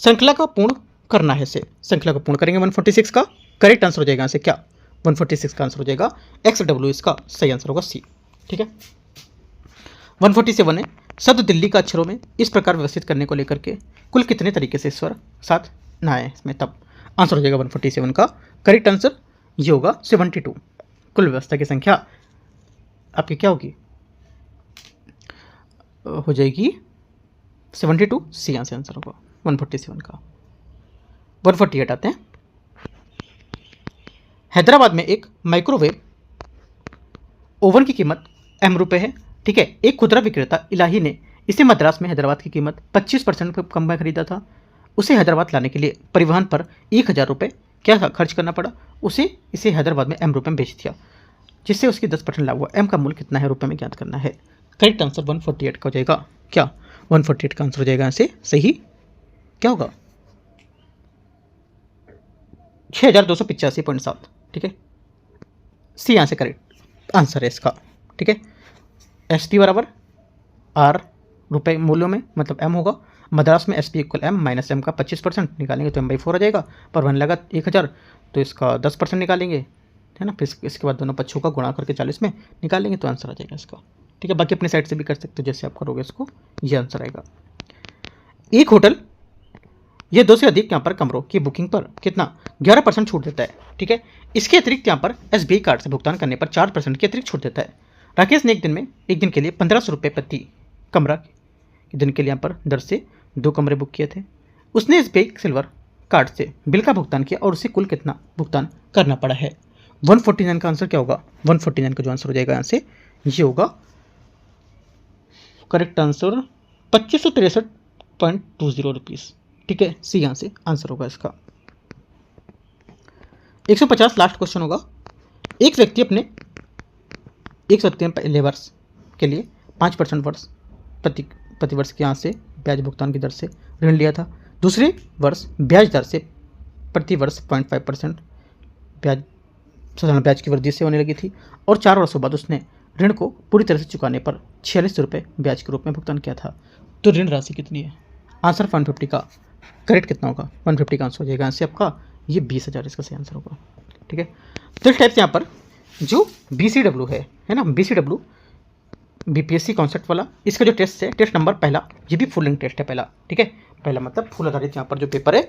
श्रृंखला का पूर्ण करना है से, श्रृंखला को पूर्ण करेंगे। 146 का करेक्ट आंसर हो जाएगा यहाँ से क्या? 146 का आंसर हो जाएगा एक्स डब्ल्यू, इसका सही आंसर होगा सी। ठीक है, 147 है, शब्द दिल्ली का अक्षरों में इस प्रकार व्यवस्थित करने को लेकर के कुल कितने तरीके से स्वर साथ ना आए इसमें, तब आंसर हो जाएगा 147 का करेक्ट आंसर ये होगा 72। कुल व्यवस्था की संख्या आपकी क्या होगी? हो जाएगी 72, सी यहाँ से आंसर होगा 147 का। 148 आते हैं, हैदराबाद में एक माइक्रोवेव ओवन की कीमत ₹m है। ठीक है, एक खुदरा विक्रेता इलाही ने इसे मद्रास में हैदराबाद की कीमत 25% कम में खरीदा था। उसे हैदराबाद लाने के लिए परिवहन पर ₹1000 क्या खर्च करना पड़ा? उसे इसे हैदराबाद में ₹m में बेच दिया, जिससे उसकी 10% लाभ हुआ। m का मूल्य कितना है रुपए में ज्ञात करना है। करेक्ट आंसर 148 का हो जाएगा क्या? 148 का आंसर हो जाएगा यहाँ से सही क्या होगा? 6285.7। ठीक है, सी यहाँ से करेक्ट आंसर है इसका। ठीक है, एस पी बराबर आर रुपए मूल्यों में मतलब m होगा। मद्रास में S P equal m minus M का 25% निकालेंगे तो m/4 आ जाएगा। परिवहन लागत 1000 तो इसका 10% निकालेंगे, है ना, फिर इसके बाद दोनों पक्षों का गुणा करके 40 में निकालेंगे तो आंसर आ जाएगा इसका। ठीक है, बाकी अपने साइड से भी कर सकते हो, जैसे आप करोगे इसको ये आंसर आएगा। एक होटल ये 2 से अधिक यहाँ पर कमरों की बुकिंग पर कितना 11% छूट देता है। ठीक है, इसके अतिरिक्त यहाँ पर SBI कार्ड से भुगतान करने पर 4% की अतिरिक्त छूट देता है। राकेश ने एक दिन के लिए 1500 रुपये प्रति कमरा के दिन के लिए यहाँ पर दर से 2 कमरे बुक किए थे। उसने SBI सिल्वर कार्ड से बिल का भुगतान किया और उसे कुल कितना भुगतान करना पड़ा है? 149 का आंसर क्या होगा? 149 का जो आंसर हो जाएगा यहाँ से ये होगा करेक्ट आंसर 2563.20 रुपीज़। ठीक है, सी यहाँ से आंसर होगा इसका। 150 लास्ट क्वेश्चन होगा। एक व्यक्ति पहले वर्ष के लिए 5% वर्ष प्रति वर्ष के यहाँ से ब्याज भुगतान की दर से ऋण लिया था। दूसरे वर्ष ब्याज दर से प्रति वर्ष 0.5% ब्याज साधारण ब्याज की वृद्धि से होने लगी थी और 4 वर्षों बाद उसने ऋण को पूरी तरह से चुकाने पर 46 रुपये ब्याज के रूप में भुगतान किया था। तो ऋण राशि कितनी है? आंसर 150 का करेक्ट कितना होगा? 150 का आंसर हो जाएगा आंसर आपका ये 20,000 इसका सही आंसर होगा। ठीक है, तो इस टाइप से यहाँ पर जो BCW है ना, BCW BPSC कॉन्सेप्ट वाला इसका जो टेस्ट है, टेस्ट नंबर पहला, ये भी फुल लिंक टेस्ट है पहला। ठीक है, पहला मतलब फुल आधारित यहाँ पर जो पेपर है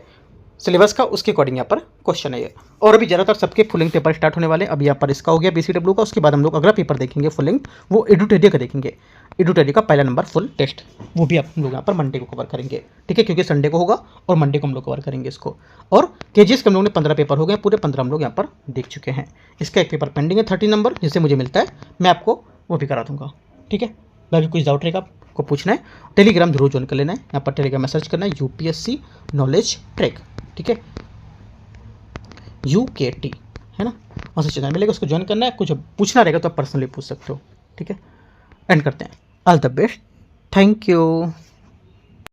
सिलेबस का, उसके अकॉर्डिंग यहाँ पर क्वेश्चन है ये। और अभी ज़्यादातर सबके फुल लेंथ पेपर स्टार्ट होने वाले हैं। अभी यहाँ पर इसका हो गया BCW का, उसके बाद हम लोग अगला पेपर देखेंगे फुल लेंथ, वो एडुटेरिया का देखेंगे। एडुटेरिया का पहला नंबर फुल टेस्ट, वो भी हम लोग यहाँ पर मंडे को कवर करेंगे, ठीक है, क्योंकि संडे को होगा और मंडे को हम लोग कवर करेंगे इसको। और KGS के हम लोगों ने 15 पेपर हो गए, पूरे 15 हम लोग यहाँ पर देख चुके हैं। इसका एक पेपर पेंडिंग है 30 नंबर, जिससे मुझे मिलता है, मैं आपको वो भी करा दूंगा, ठीक है। बाकी कुछ डाउट रहेगा आपको पूछना है, टेलीग्राम जरूर ज्वाइन कर लेना है। यहाँ पर टेलीग्राम में सर्च करना है UPSC नॉलेज ट्रैक, ठीक है, UKT, है ना, वहाँ से चैनल मिलेगा, उसको ज्वाइन करना है। कुछ पूछना रहेगा तो आप पर्सनली पूछ सकते हो, ठीक है। एंड करते हैं। All the best, thank you.